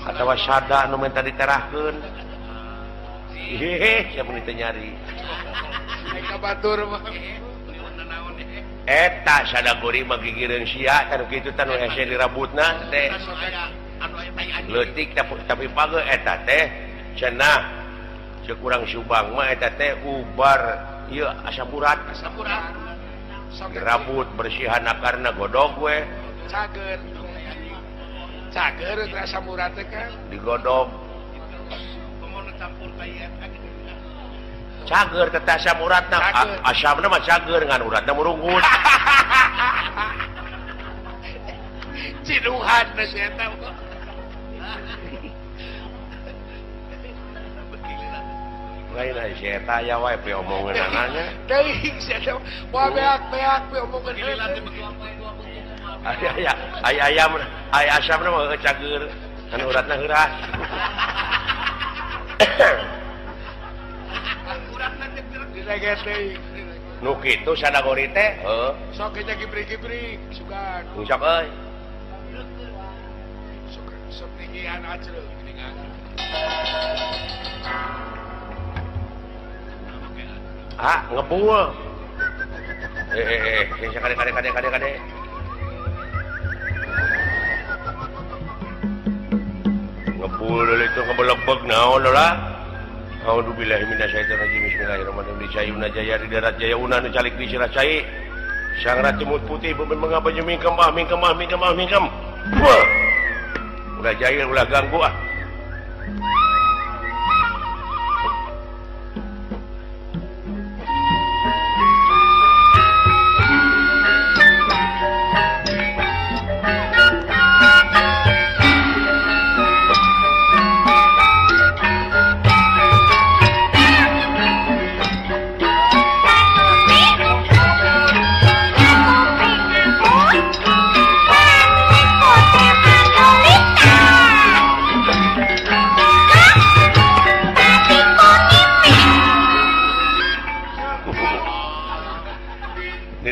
Atawa sada nu minta diterahkeun. Hehe, siapa teh nyari. Eka batur mah. Eta sadagori mah gigireun sia tanu kitu tanu hese dirabutna teh. Leutik tapi page eta teh cenah ceuk urang Subang mah eta teh ubar ieu asam urat. Dirabut bersihan akarna godog we. Cager rasa murah teh kan digodog cager teh asam uratna asamna mah cager ngan uratna murunggut. ciduhan na si eta lain si eta ya wae pe omongan anana teuing si eta moal beak-beak pe omongan aya ayam aya asamna mah cager kan uratna heuras. Nu kitu sadagori teh heuh sok kita gibri-gibri sugan sok euy sok tinggian acreuk geuningan ngebul kade ngebul itu ngebelebeg naon lah. A'udzubillahi minasyaitonirrajim. Bismillahirrahmanirrahim. Dicayuna jaya di darat jaya una nu calik di sirah cai. Sang ratu mut putih beben mengapa mingkem. Ulah jahil ulah ganggu ah.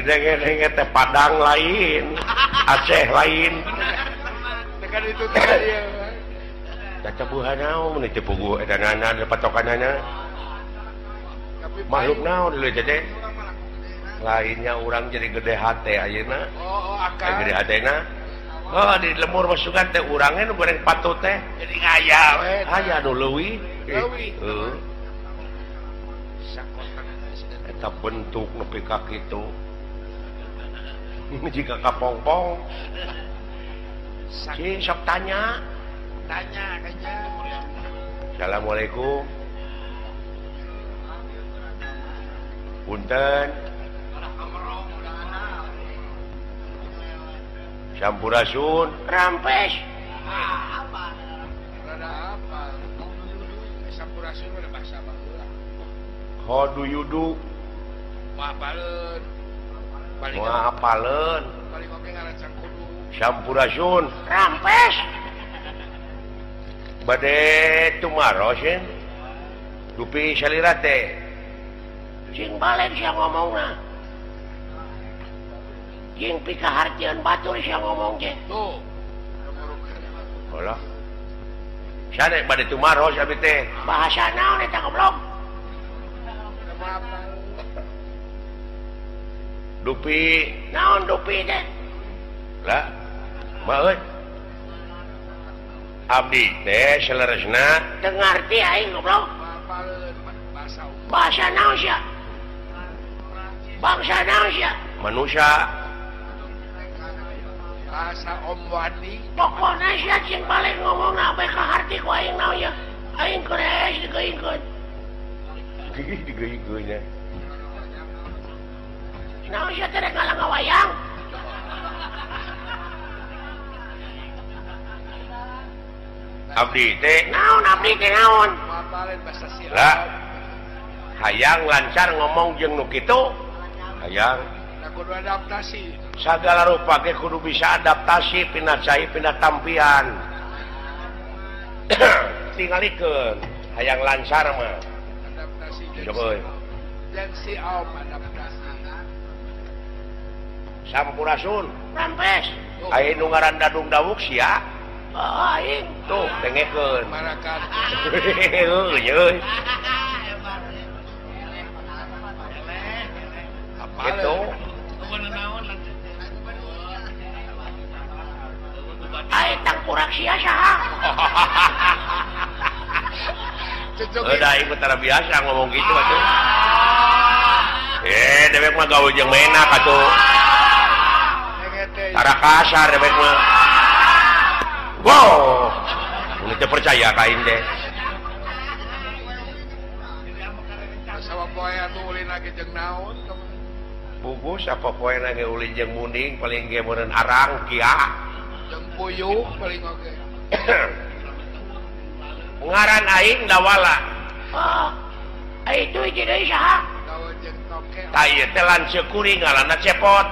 Denge-denge teh Padang lain, Aceh lain. tekan itu tekan dia. Cacabuhan naon mun teh puguh edanana patokanana. makhluk naon dulu teh lainnya orang jadi gede hati ayeuna gede hatena di lemur masukan teh urangnya nu goreng patut teh jadi ngaya we aya nu leuwih eta bentuk nepi ka kitu jika kapongpong si sok tanya kanya Assalamualaikum punten Sampurasun rampes rada apa Sampurasun ada bahasa baheula how do you do apaleun paling oke ngaran kudu Sampurasun rampes bade tumarosin dupi salira teh cing balen sia ngomongna jeung pikahartieun batur sia ngomong teh tuh Olah sane bade tumaros abi teh bahasa naon eta goblok dupi naon dupi teh lah mah euy abdi teh saleresna teu ngarti aing goblok bahasa naon sia bangsa naon sia manusia bahasa Om Wani pokokna sia cing balik ngomong abe ka harti ku aing naon ya aing keres digeuingkeun digeuingkeun ya naon sia teh ngalang ngawayang abdi teh naon lah hayang lancar ngomong jeung nu kitu hayang kudu adaptasi sagala rupa ge kudu bisa adaptasi pina cai pina tampian tingalikeun hayang lancar mah adaptasi coba euy dan si Om adaptasi Sampurasun rampes aya nu ngaran Dadung Dawuk sia aing tuh dengekeun marakan euy euy gitu aing tangkurak sia saha udah aing betara biasa ngomong gitu atuh dewek mah gawe jeung menak atuh tara kasar dewek mah wow ini teh percaya ka aing teh sawa poe atuh ulin lagi jeung naon pugus apa poe lagi ulin jeung muning paling ge meureun arang kia jeung puyuh paling oge ngaran aing dawala itu hiji deui saha dawa jeung toke tah ieu teh lanceuk kuring ngaranna cepot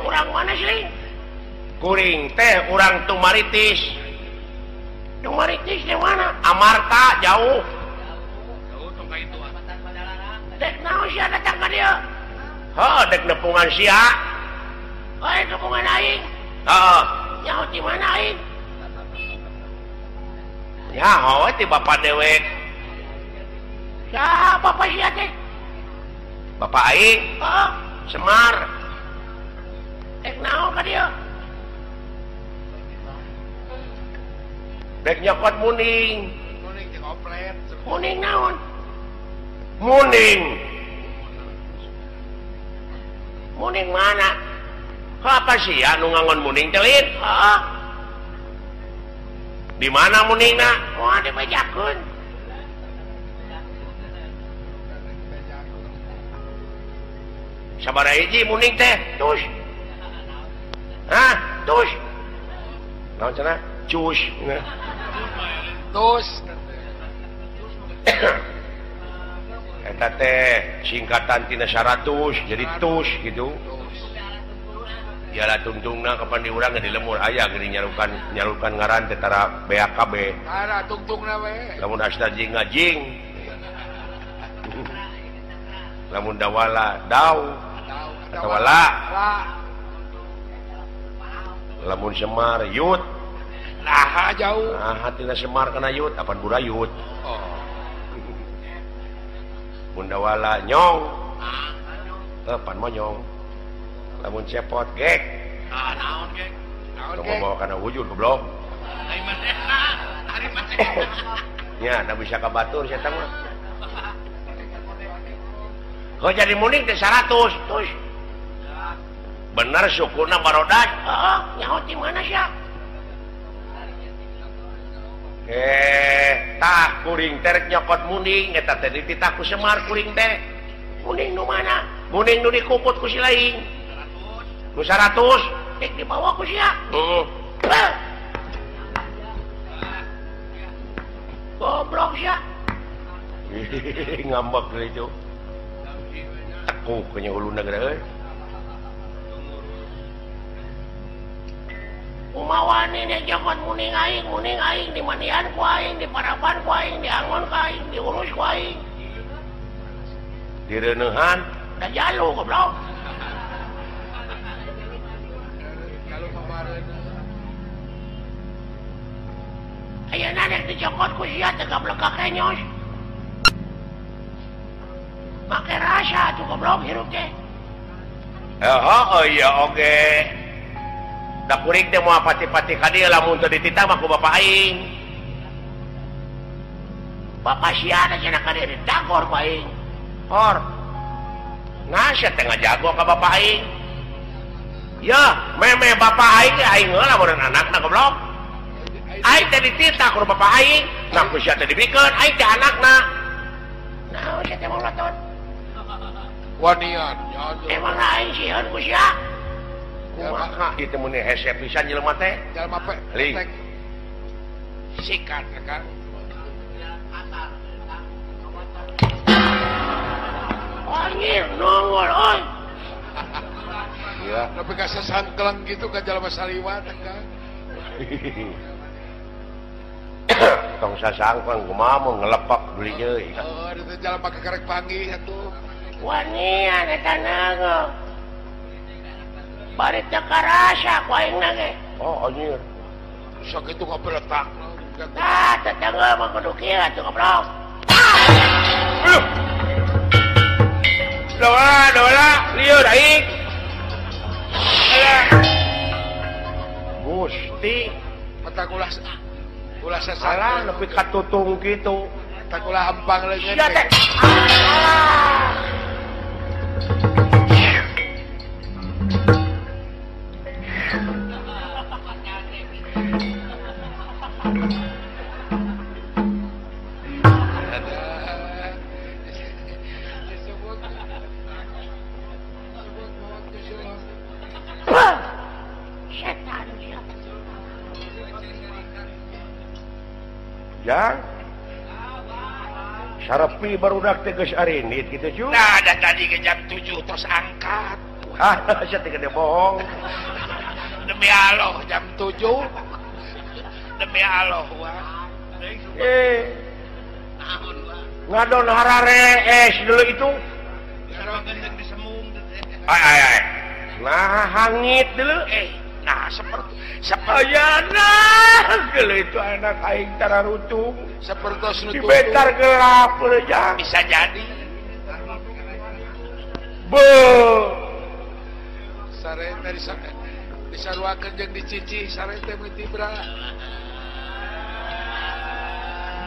urang mana sih kuring teh urang Tumaritis teh mana Amarta jauh tuh ka itu dek naon sia datang ka dieu dek nepungan sia nepungan aing nyaho di mana aing nyaho ti bapak dewek ya bapak sia teh bapak aing Semar dek naon ka dieu dek nyokot muning jeung oplet muning naon muning mana apa sih anu ngangon muning telit di mana muningna dibejakeun sabaraha hiji muning teh tus tus naon cenah cus tus eta teh singkatan tina 100 jadi tus gitu Yalah tungtungna kapan di urang di lemur aya geuning nyalukan ngaran teh tara BAKB. Tara tungtungna we. Lamun asna jing ngajing. Lamun dawala daw. Atawa la. Lamun Semar yut. Nah jauh. Nah hatina Semar kana yut apan burayut. Oh. Bundawala nyong. Pan monyong. Lamun cepot gek. Naon gek? Kamu bawa kana wujud goblok. Ai manehna, ari manehna. Nya, da bisa ka batur sia tah mah. Kok jadi muning teh 100, tus. Bener sukuna barodat. Heeh, nyaho ti mana sia? Tah kuring teh rek nyokot muning eta teh dititah ku Semar kuring teh. Muning nu mana? Muning nu dikuput ku si laing. Nu 100 dek dibawa ku sia. Heeh. Goblok sia. Ngambek deui itu. Tekuk nya uluna geura euy. Umawani nih jokot muning aing di mandian ku aing, di parapan ku aing, di angon ku aing, diurus ku aing. Direunehan da jalu goblok. Kalau kemarin Ayeuna nek dicokot ku sia teh gablekak nyos. Make rasa tuh goblok hirup teh. Iya oge. Da kuring teh moal pati-pati ka dieu lamun teu dititah mah ku bapak aing. Bapak sia da cenah ka dieu dagor ku aing. Hor. Nasa teh ngajago ka bapak aing. Ya, meme bapak aing teh aing heula meureun anakna goblok. Aing teh dititah ku bapak aing, nah ku sia teh dibikeun aing teh anakna. Naon sia teh molotot? wanian Emang aing sieun ku sia. Kumaha ieu teh mun hese pisan jelema teh? jalma pe Ling. sikat kan Anjir, nongol oi. Iya. tapi kasih sangkelang gitu kan jalma saliwat kan Tong sasangkang kumaha mau ngelepak beli deui. itu jalma kekerek panggih atuh Wanian eta nago. Bari teu karasa ku aingna ge. Oh, anjir. sok itu ngobeletak Tah, tetangga mah kudu kieu atuh goblok. Dola, lieur aing. Gusti, mata ulah salah salah nepi ka tutung kitu. tak ulah hampang leungeun Sia teh. Setan sia. Ya. Sarepi barudak teh geus arinit kitu cu. nah ada tadi ke jam 7 terus angkat Ah, sia teh gede bohong. demi Allah jam 7 demi Allah wah Ngadon harare dulu itu. Ay. Nah, hangit dulu. nah seperti Ayana, kalau itu anak aing tararutung. seperti Di betar gelap aja. bisa jadi Be. sareta disaruakeun jeung dicici sareta mah tibra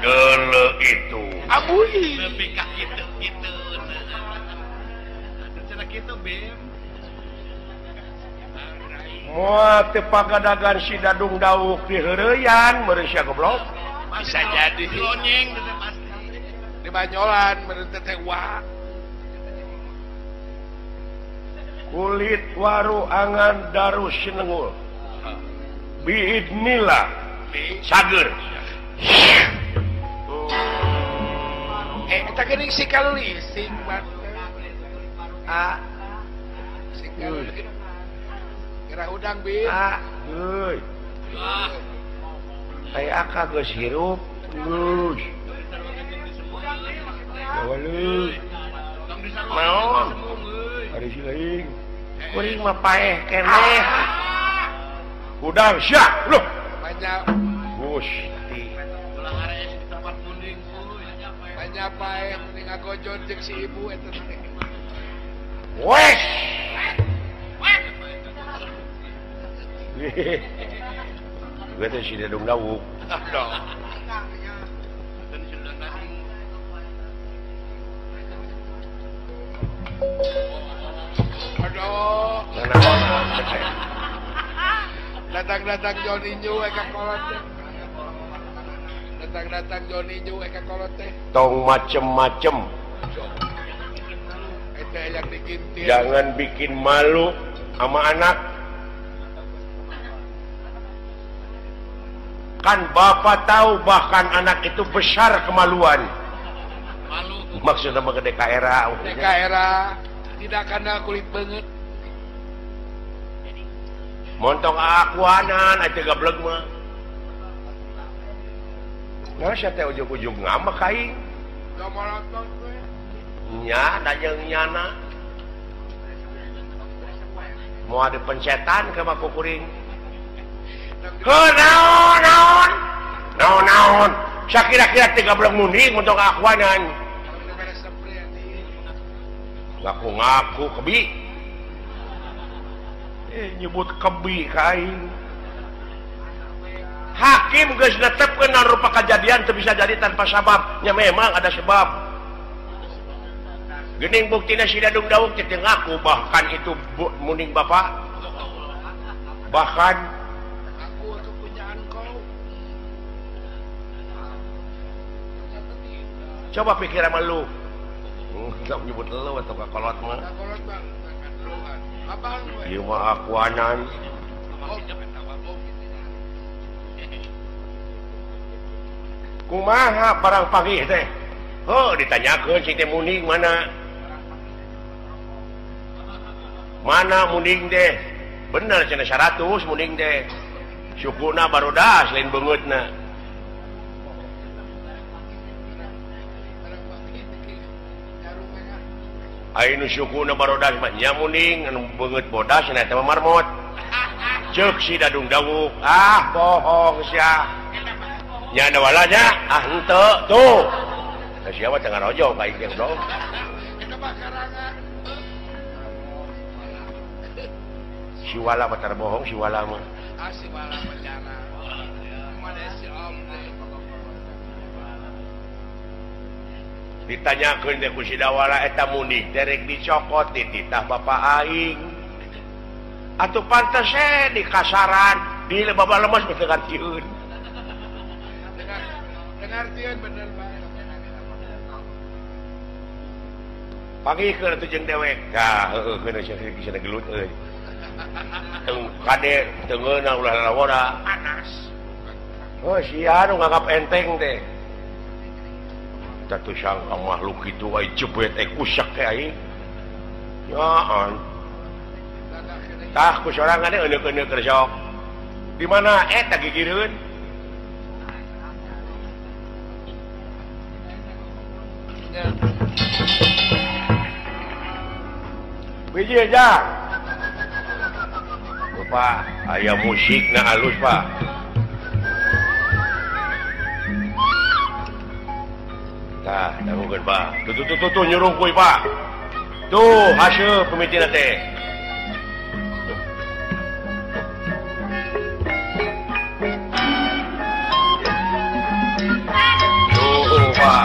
Dulu itu. abui lebih kah gitu cenah kitu bem Moal teu pagadagan si dadung dauk di heureuyan meureun sia goblok. bisa jadi lonyeng teh pasti di Banyolan meureun teh wah Kulit waru angan darus sinengul. Biidnillah. Sager. eta geuning si kalulising mah si kalulising kira udang bin Euy. Aya aka geus hirup. Geus. Waleuy. Naon? Ari si laing. Kuring mah paeh keneh. Udang sia, loh. banyak Gusti. ulah ares di tempat kuning banyak paeh mending ngagojon jeung si ibu eta teh. Wes. Gue tuh si Dadung Dawuk. Aduh. Aduh. Datang-datang Joni Ju eka kolot teh. Datang-datang Joni Ju eka kolot teh. Tong macem-macem. Eta yang dikintir. Jangan bikin malu sama anak. Kan bapak tahu bahkan anak itu besar kemaluan. Malu. Maksudnya menggede era. Era tidak kena kulit banget. Montong akuanan aja gablek mah. Nah, saya teh ujung-ujung ngambek kain. Gamaraton we. Nya, da jeung nyana. Mau ada pencetan ke mah kukuring. Naon. Sakira-kira teh gablek munding montong akuanan. Ngaku-ngaku kebi. Nyebut kebi kain. Hakim geus netepkeun rupa kejadian teu bisa jadi tanpa sabab. Ya memang ada sebab. Geuning buktina si Dadung Dawuk teh ngaku bahkan itu muning bapak. Bahkan aku punyaan kau. coba pikir sama lu. Enggak nyebut lu atau kakolot mah. Kolot bang, duluan. Abang we. Ieu mah akuanan. Kumaha barang pagih teh? Oh, ditanyakeun si teh muning mana? Mana muning teh? Bener cenah 100 muning teh. Sukuna barodas lain beungeutna. Ainu sukuna barodas mah nya muning anu beungeut bodas cenah teh marmot. Ceuk si Dadung Dawuk, bohong sia. Nya ada walanya, henteu tuh. Da sia mah teu ngarojo ka ieu dong. Kita bakarangan. Si wala mah tar bohong si wala mah. Si wala penjara. Mana si Om teh. Ditanyakeun teh ku si Dawala eta muning derek dicokot di titah bapak aing. Atuh pantes di kasaran, di baba lemas teu ngartieun. Dengartieun bener bae. Pagikeun atuh jeung dewek. Tah heueuh keun sia bisa gelut euy. Teu kade teu ngeunah ulah lawona panas. Oh sia anu nganggap enteng teh. Tatu sangka makhluk itu ai jebet kusak teh aing. Yaan. Tah ku sorangan euneuk-euneuk keur sok. Di mana eta gigireun? Biji aja. Pak, aya musikna halus, Pak. Tah, dangukeun, Pak. Tuh nyurung kuy, Pak. Tuh, hasil pemitina teh. Tuh, Pak.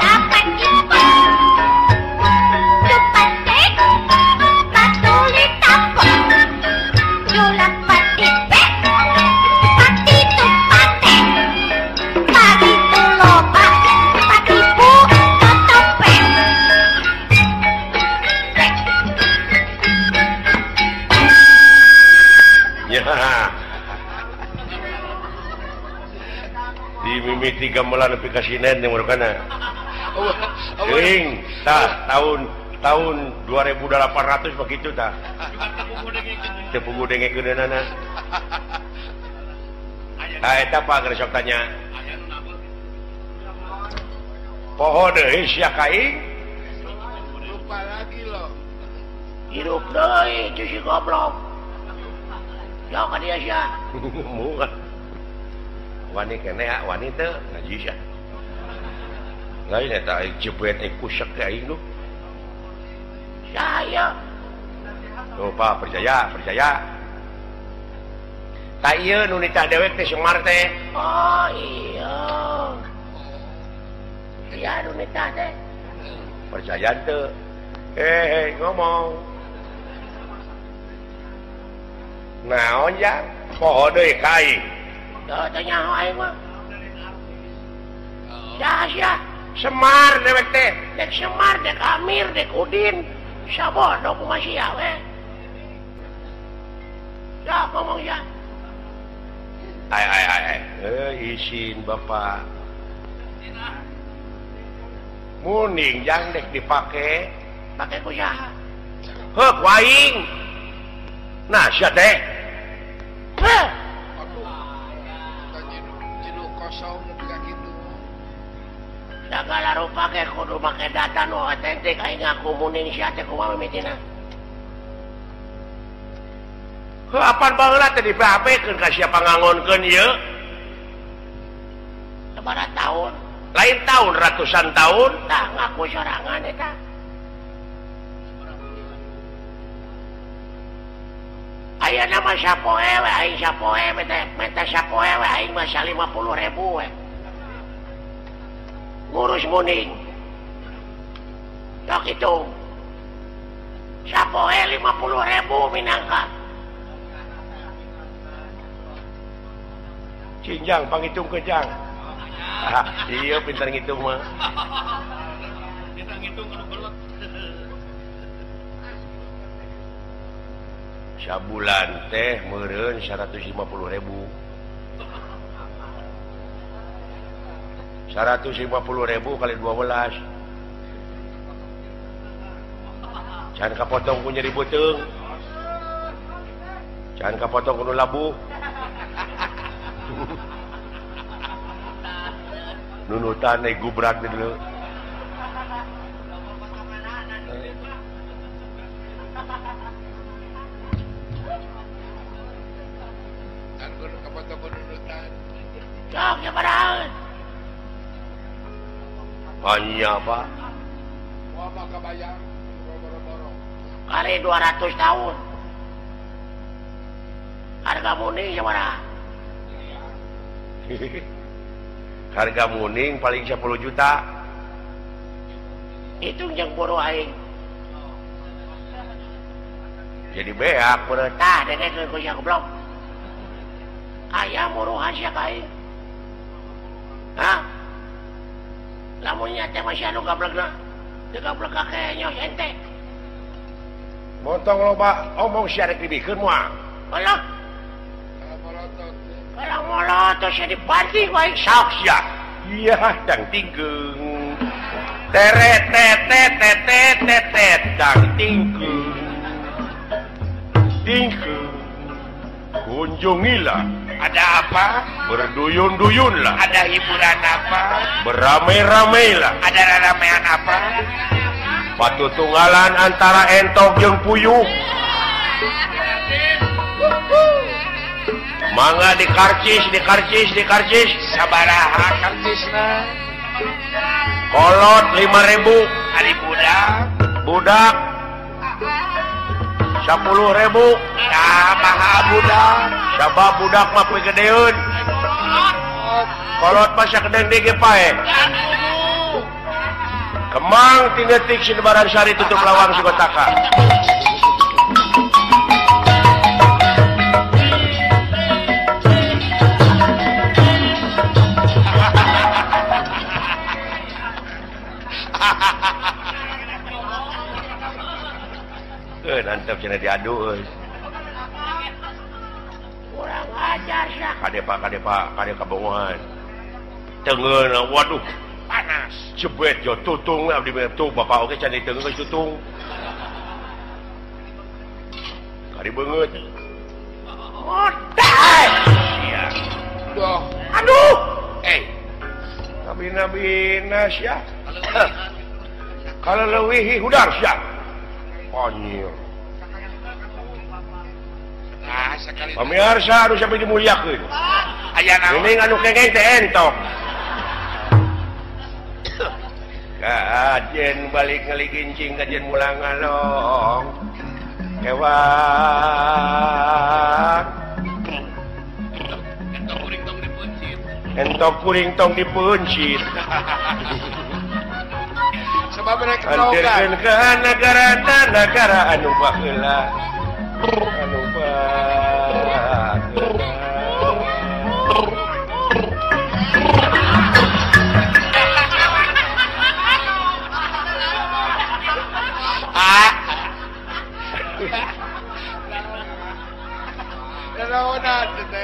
Mimiti gamelan nepi ka sinen yang meurukana. Geuing, tah tahun 2800 begitu tah. Teu pugu dengekeunana. Tah eta Pak geus sok tanya. Poho deui sia kaing. Lupa lagi lo. Hidup deui itu si goblok. Jauh ka dia sia. Muga. Wani kene ya, wani teu ngaji sia. lain eta jebet kusek aing lu. Saya. Tuh Pak, percaya. Tak iya nu nitah dewek teh Semar teh. Oh iya. Iya nu nitah teh. Percaya teu. Ngomong. Naon ya? Poho deui ka aing. Teu nyaho aing mah. Ya. Semar dewek teh. Dek Semar, dek Amir, dek Udin. Sabodo kumaha sia we. Ya ngomong ya. Ay. Izin Bapak. Muning yang dek dipake. Pake ku saha? Heuk waing. Nah, sia teh. Heh. Aduh. Jilu kosong juga gitu. Segala rupa ke kudu make data nu otentik aing ngaku muning sia teh kumaha mimitina. Heuh apan baheula teh dipapekeun ka sia pangangonkeun ieu? Sabaraha tahun? Lain tahun ratusan tahun. Tah ngaku sorangan eta. Aya nama sapoe we aing sapoe meta sapoe we aing mah 50.000 we. Ngurus muning. Tok itu. Sapoe 50.000 minangka. Cinjang panghitung ke jang. Iya pintar ngitung mah. Kita ngitung anu belet. Sabulan teh meureun 150.000. 150.000 kali 12. Can kapotong ku nyeri beuteung. Can kapotong ku nu labuh. Nunutan naik gubrak dulu. Kan kudu kapotong nunutan. Cok sabaraha? Hanya Pak. Wah mah kabayang. Boro-boro. Kali 200 tahun. Harga muning sabaraha? Harga muning paling 10 juta. Hitung jeung buru aing. Jadi beak bener. Tah dengekeun ku sia goblok. Aya muruhan sia ka aing. Hah? Lamunnya teh masih anu gablegna. Teu gablek kakek nyos ente. Montong loba omong sia rek dibikeun moal. Alah, Kalau molotot. kalau molotot sia dibanting ku aing Sok sia. Iya, dang tingkeung. Teret tetet dang tingkeung. Tingkeung. Kunjungilah. ada apa? Berduyun-duyunlah. Ada hiburan apa? Beramai-ramailah. Ada ramean apa? Patutunggalan antara entok jeung puyuh. Mangga dikarcis. Sabaraha karcisna? Kolot 5.000. Ari budak? Budak 10.000. Sabaha budak? Sabab budak mah gedeun. Kolot mah sakedeung dige pae. Kemang tinetik Sinebaran Sari tutup lawang Sigotaka. Nantep cenah diadu euy. Kurang ajar sia. Kade kabongohan. Teungeun waduh panas. Jebet jo tutung abdi tuh bapak oge can diteungeun geus tutung. Kari beungeut. Modah. Sia. Duh. Aduh. Nabi-nabina sia. Kalau leuwih hudar sia. Anjir. Nah, sekali. Pamirsa anu sampai dimuliakeun. Aya naon? Ini anu kengeng teh entok. Ajen balik ngeligincing kajen mulang ngalong kewan entok kuring tong dipuncit sebab mereka antirkeun ka negara anu baheula anu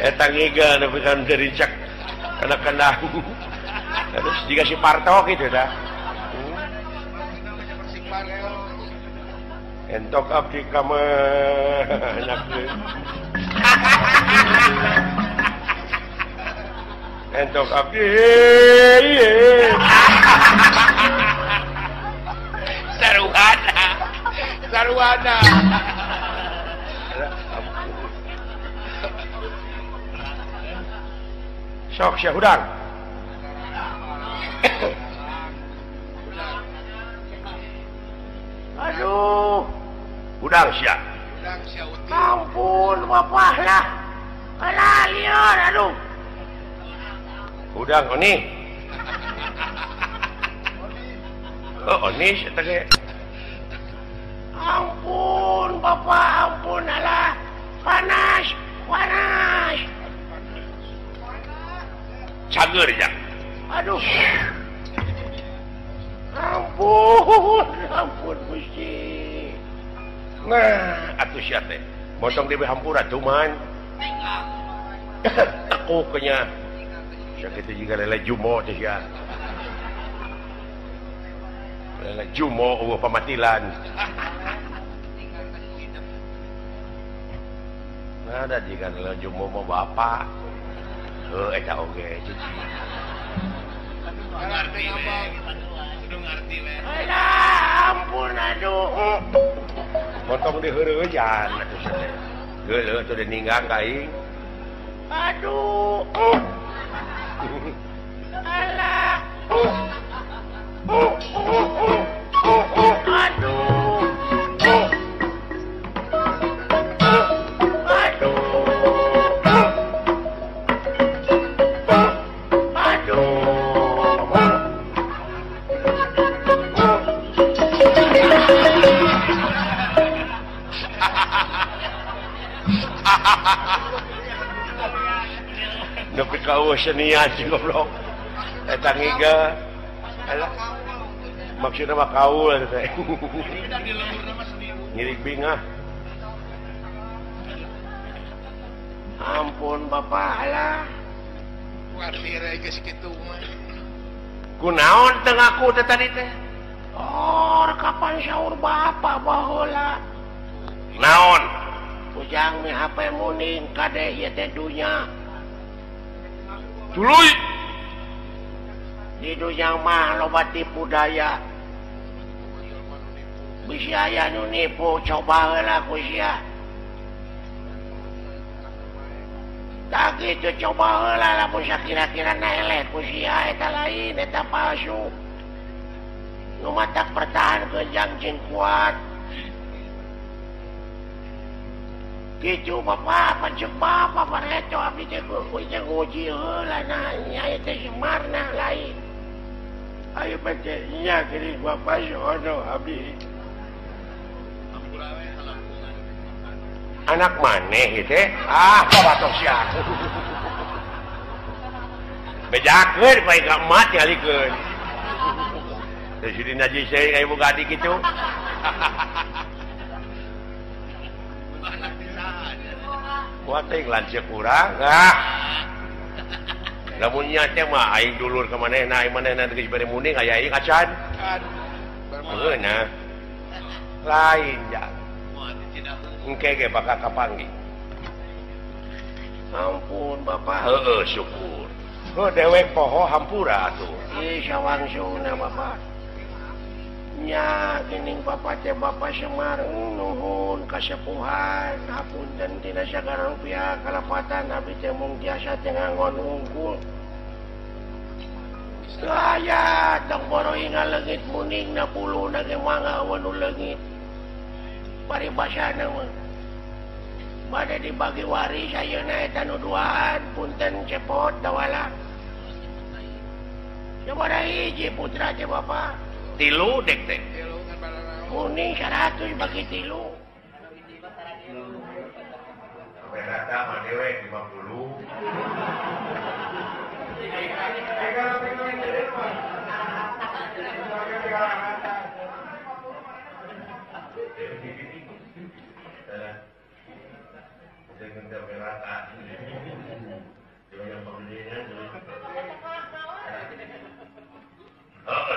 eta ngiga nepi kan dari cak anak-anak terus dikasih parto gitu dah entok abdi kama anakkeun entok abdi Saruhana sok sia hudang Aduh, hudang sia ampun bapak lah. Alah liar, aduh. hudang oni oh oni eta ge Ampun bapak, ampun alah. Panas, panas. cager ya Aduh. Ampun, ampun Gusti. nah atuh sia teh motong di hampura cuman tekuk nya sia kitu juga lele jumo teh sia lele jumo eueuh pamatilan nah ada jika lele jumo mah bapak eta oge cici Alah, ampun aduh. motong di heureuyan atuh sia teh geuleuh atuh di ninggang ka aing Aduh. Alah. nepi ka eueuh senian sih goblok eta ngiga alah maksudna mah kaul eta teh ngirig bingah Ampun bapak alah. Kuatire geus kitu mah. kunaon teu ngaku teh tadi teh Oh, kapan sahur bapak baheula? naon Ujang mi HP muning kade ieu teh dunya. tuluy Di dunya mah loba tipu daya. Bisi aya nu nipu coba heula ku sia. Tak kitu coba heula lamun sakira-kira naeleh ku sia eta lain eta palsu. Nu matak pertahankeun jang kuat. Kitu bapak pancek bapak pareto abdi teh uji heula nanya eta semarna lain. Ayo baca nya kiri bapak sono abdi. anak maneh ieu teh batok sia bejakeun bae ka emat ngalikeun teh jadi najis saya aya boga adik kitu buat teh lanceuk urang lamun nya teh mah aing dulur ka manehna aing manehna geus bari muning aya aing acan heuna lain ya engke ge bakal kapanggih Ampun bapak. heueuh syukur dewek poho hampura atuh Ih sawangsungna bapak. Nya geuning bapak teh bapak Semar nuhun kasepuhan hapunten tina sagala rupiah kalapatan abdi teh mung tiasa teh nganggon unggul. saya tong boro ingat legit muning na puluh na mangga wanu legit paribasana mah pada dibagi waris ayeuna eta nu duaan punten cepot dawala coba hiji putra teh bapak 3 dek teh muning 100 bagi 3 rata mah dewe 50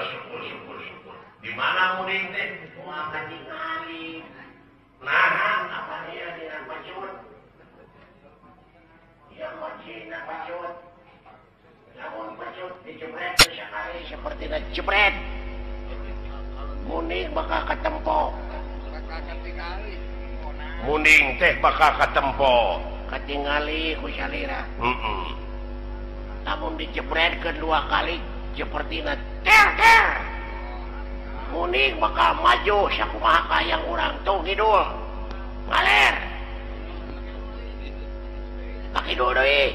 syukur. Di mana muning teh? Wah, katingali. Nah, apa dia dengan pacut? Yang macina pacut. Namun pacut dijebret sekali seperti dijebret. Muning bakal ketempo. Muning teh bakal ketempo. Ketingali ku salira. Namun dijebret kedua kali seperti ter. Muning bakal maju sakumaha kayang urang tuh ngidul. Ngaler. Pakidul deui.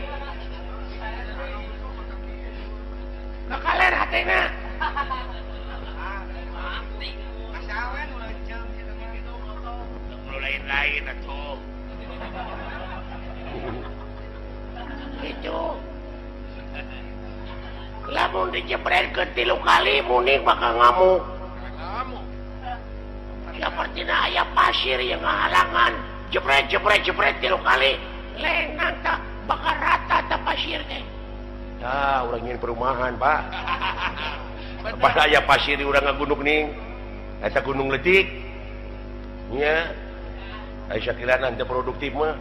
Ngakaler hatena. Lain-lain atuh. Gitu. Lamun dijebret ke 3 kali muning bakal ngamuk. Seperti aya pasir yang ngahalangan. Jebret 3 kali. Lengan tak bakal rata tak pasir teh. Ya, urang nyin perumahan, Pak. Pas aya pasir di urang ngagunduk ning. Eta gunung letik. Nya. Ai sakirana teu produktif mah.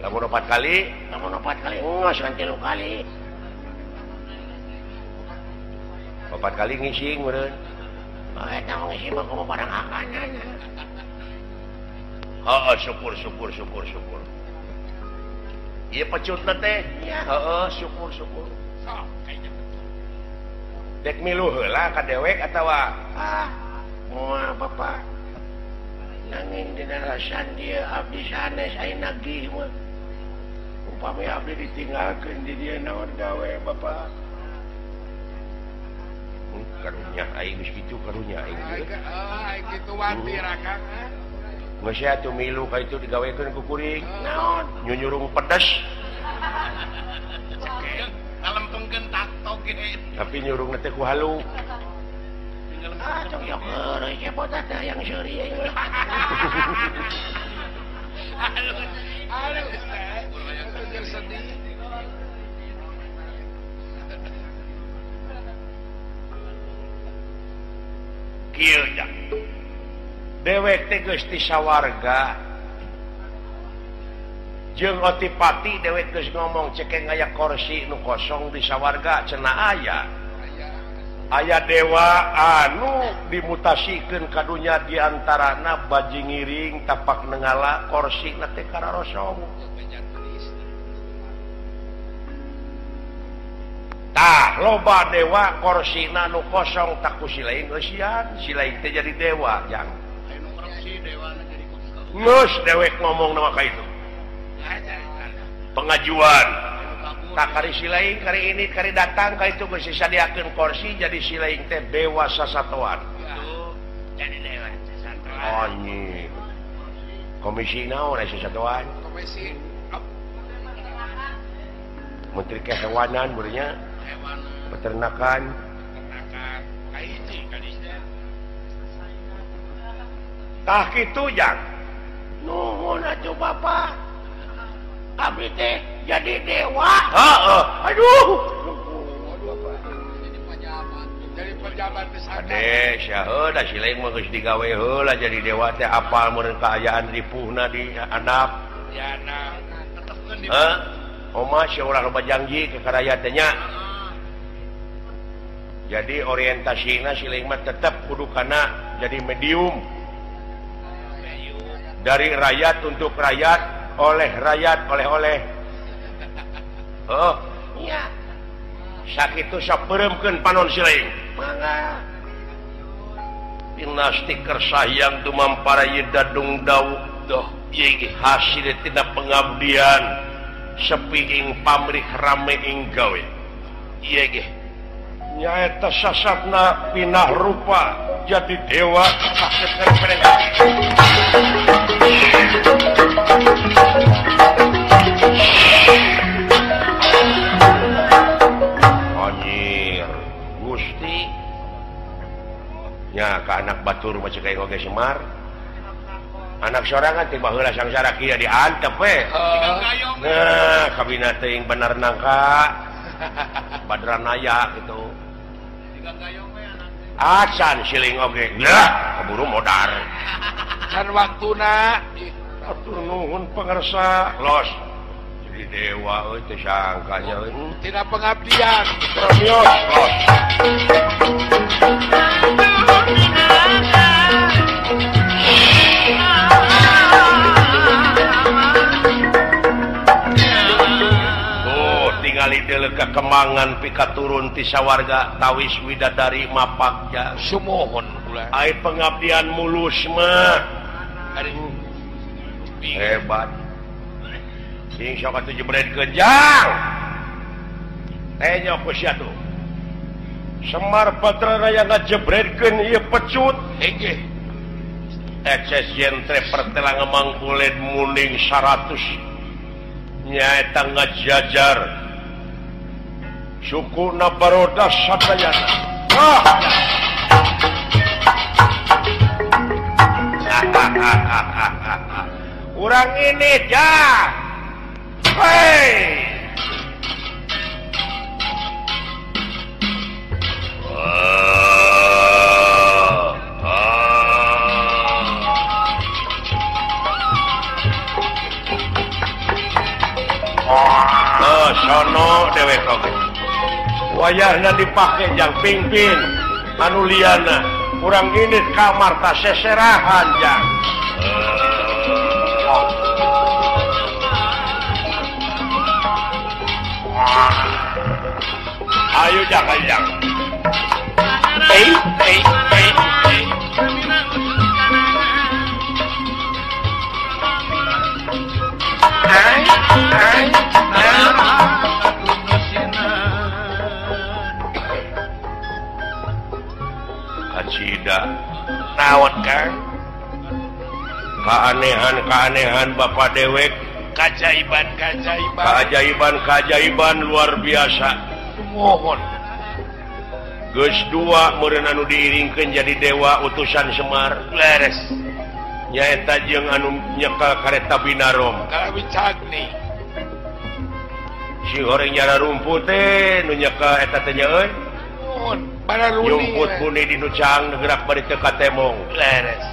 Lamun 4 kali, ngos kan 3 kali. 4 kali ngising meureun. Eta ngisi mah kumaha barang akanan. Heeh, syukur. Ieu pecutna teh. Heeh, syukur. Dek milu heula ka dewek atawa? Moal bapak. Nanging dina rasan dia abdi sanes ayeuna nagih mah. Upami abdi ditinggalkeun di dieu naon gawe bapak. Karunya aing geus kitu karunya aing. Aing kitu watir akang. Geus atuh milu ka itu digawekeun ku kuring. Naon? Nyunyurung pedes. Ngalempengkeun tato gede. Tapi nyurungna teh ku halu. Cok heureuy cepot teh yang seuri. Aduh, sedih. Kieu nya. Dewek teh geus ti sawarga. Jeung otipati dewek geus ngomong cekeng aya kursi nu kosong di sawarga cenah aya. Aya dewa anu dimutasikeun ka dunya di antarana baji ngiring tapak nengala korsina teh kararosong. Tah loba dewa korsina nu kosong tak ku silain eusian, silain teh jadi dewa yang. Geus dewek ngomong nama ka itu. Pengajuan tak kari silaing kari ini kari datang ka itu geus disadiakeun kursi jadi silaing teh dewa sasatoan. Jadi dewa sasatoan. Anjing. Komisi naon aya sasatoan? Komisi Menteri Kehewanan meureunnya. Hewan Peternakan. Kahiji kadinya. Tah kitu jang. Nuhun atuh Bapak. Abdi teh jadi dewa. Heeh. Aduh. jadi pejabat di sana. Ade, sia heula silaing mah geus digawe heula jadi dewa teh apal meureun kaayaan ripuhna di handap. Ya nah, tetepkeun di. Heh. Oma sia urang loba janji ke karaya teh nya. Jadi orientasina silaing mah tetep kudu kana jadi medium. Dari rakyat untuk rakyat, oleh rakyat oleh-oleh. iya sakit sok beremkeun panon siling mangga dinasti kersayang tumampara yedadung dawu doh ieu hasil tina pengabdian sepi ing pamrih rame ing gawe ieu ge nyaeta sasatna pinah rupa jadi dewa anjir Gusti nya ka anak batur macam kayak ngoge Semar anak sorangan ti baheula sangsara kieu diantep we nah kabina teuing bener nangka badranaya gitu acan siling oge lah keburu modar can waktuna atur nuhun pangarsa los jadi dewa euy teu sangkanya euy tina pengabdian Promios los tingali deuleu kemangan pikaturun ti sawarga tawis widadari mapakja sumohon kula ai pengabdian mulus mah ari hebat sing sok atuh jebredkeun jang nya ku sia tuh Semar Patraraya ngajebredkeun ieu pecut hege ekses jentre pertelang mangkulen muning 100 nyaeta ngajajar suku Nabaroda sadayana urang ini ja hei sono dewek oge wayahna dipake jang pingpin anu liana urang ini kamar ta seserahan jang ayo jangan jang Acida naon kan keanehan Bapak dewek keajaiban luar biasa mohon geus dua meureun anu diiringkeun jadi dewa utusan Semar leres nyaeta jeung anu nyekel kareta binarom kalawi cagni si goreng nyara rumput teh nu nyekel eta teh nya euy mohon baraluni yumput buni di nu caang gerak bari teu katemong leres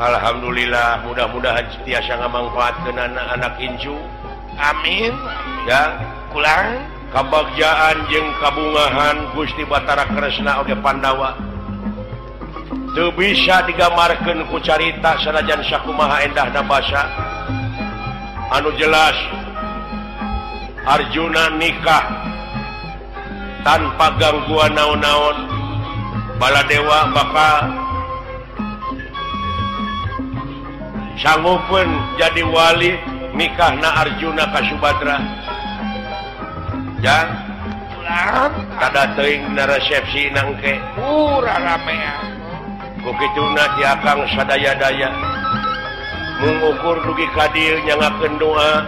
alhamdulillah mudah-mudahan tiasa ngamangfaatkeun anak incu amin ya kulang kabagjaan jeung kabungahan Gusti Batara Kresna oge Pandawa teu bisa digambarkeun ku carita sanajan sakumaha endahna basa anu jelas Arjuna nikah tanpa gangguan naon-naon Baladewa bakal sanggupeun jadi wali nikahna Arjuna ka Subadra jang kada teuing na resepsi nangke ramean ku kituna ti akang sadaya-daya mengukur dugi kadir nyangakeun doa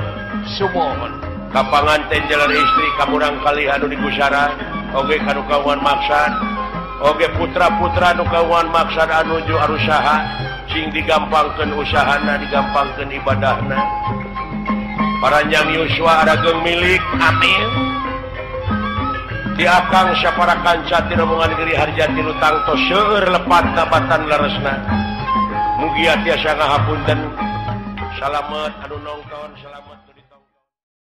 sumohon ka panganten jalan istri kamurang kali anu digusaran oge kanu kawan maksad oge putra-putra nu kawan maksad anu nuju arusaha sing digampangkeun usahana digampangkeun ibadahna paranjang yuswa arageung milik amin ti akang sapara kanca ti rombongan geri harjati nu tangtos seueur lepatna batan leresna mugi tiasa ngahapunten salamet anu nongton salamet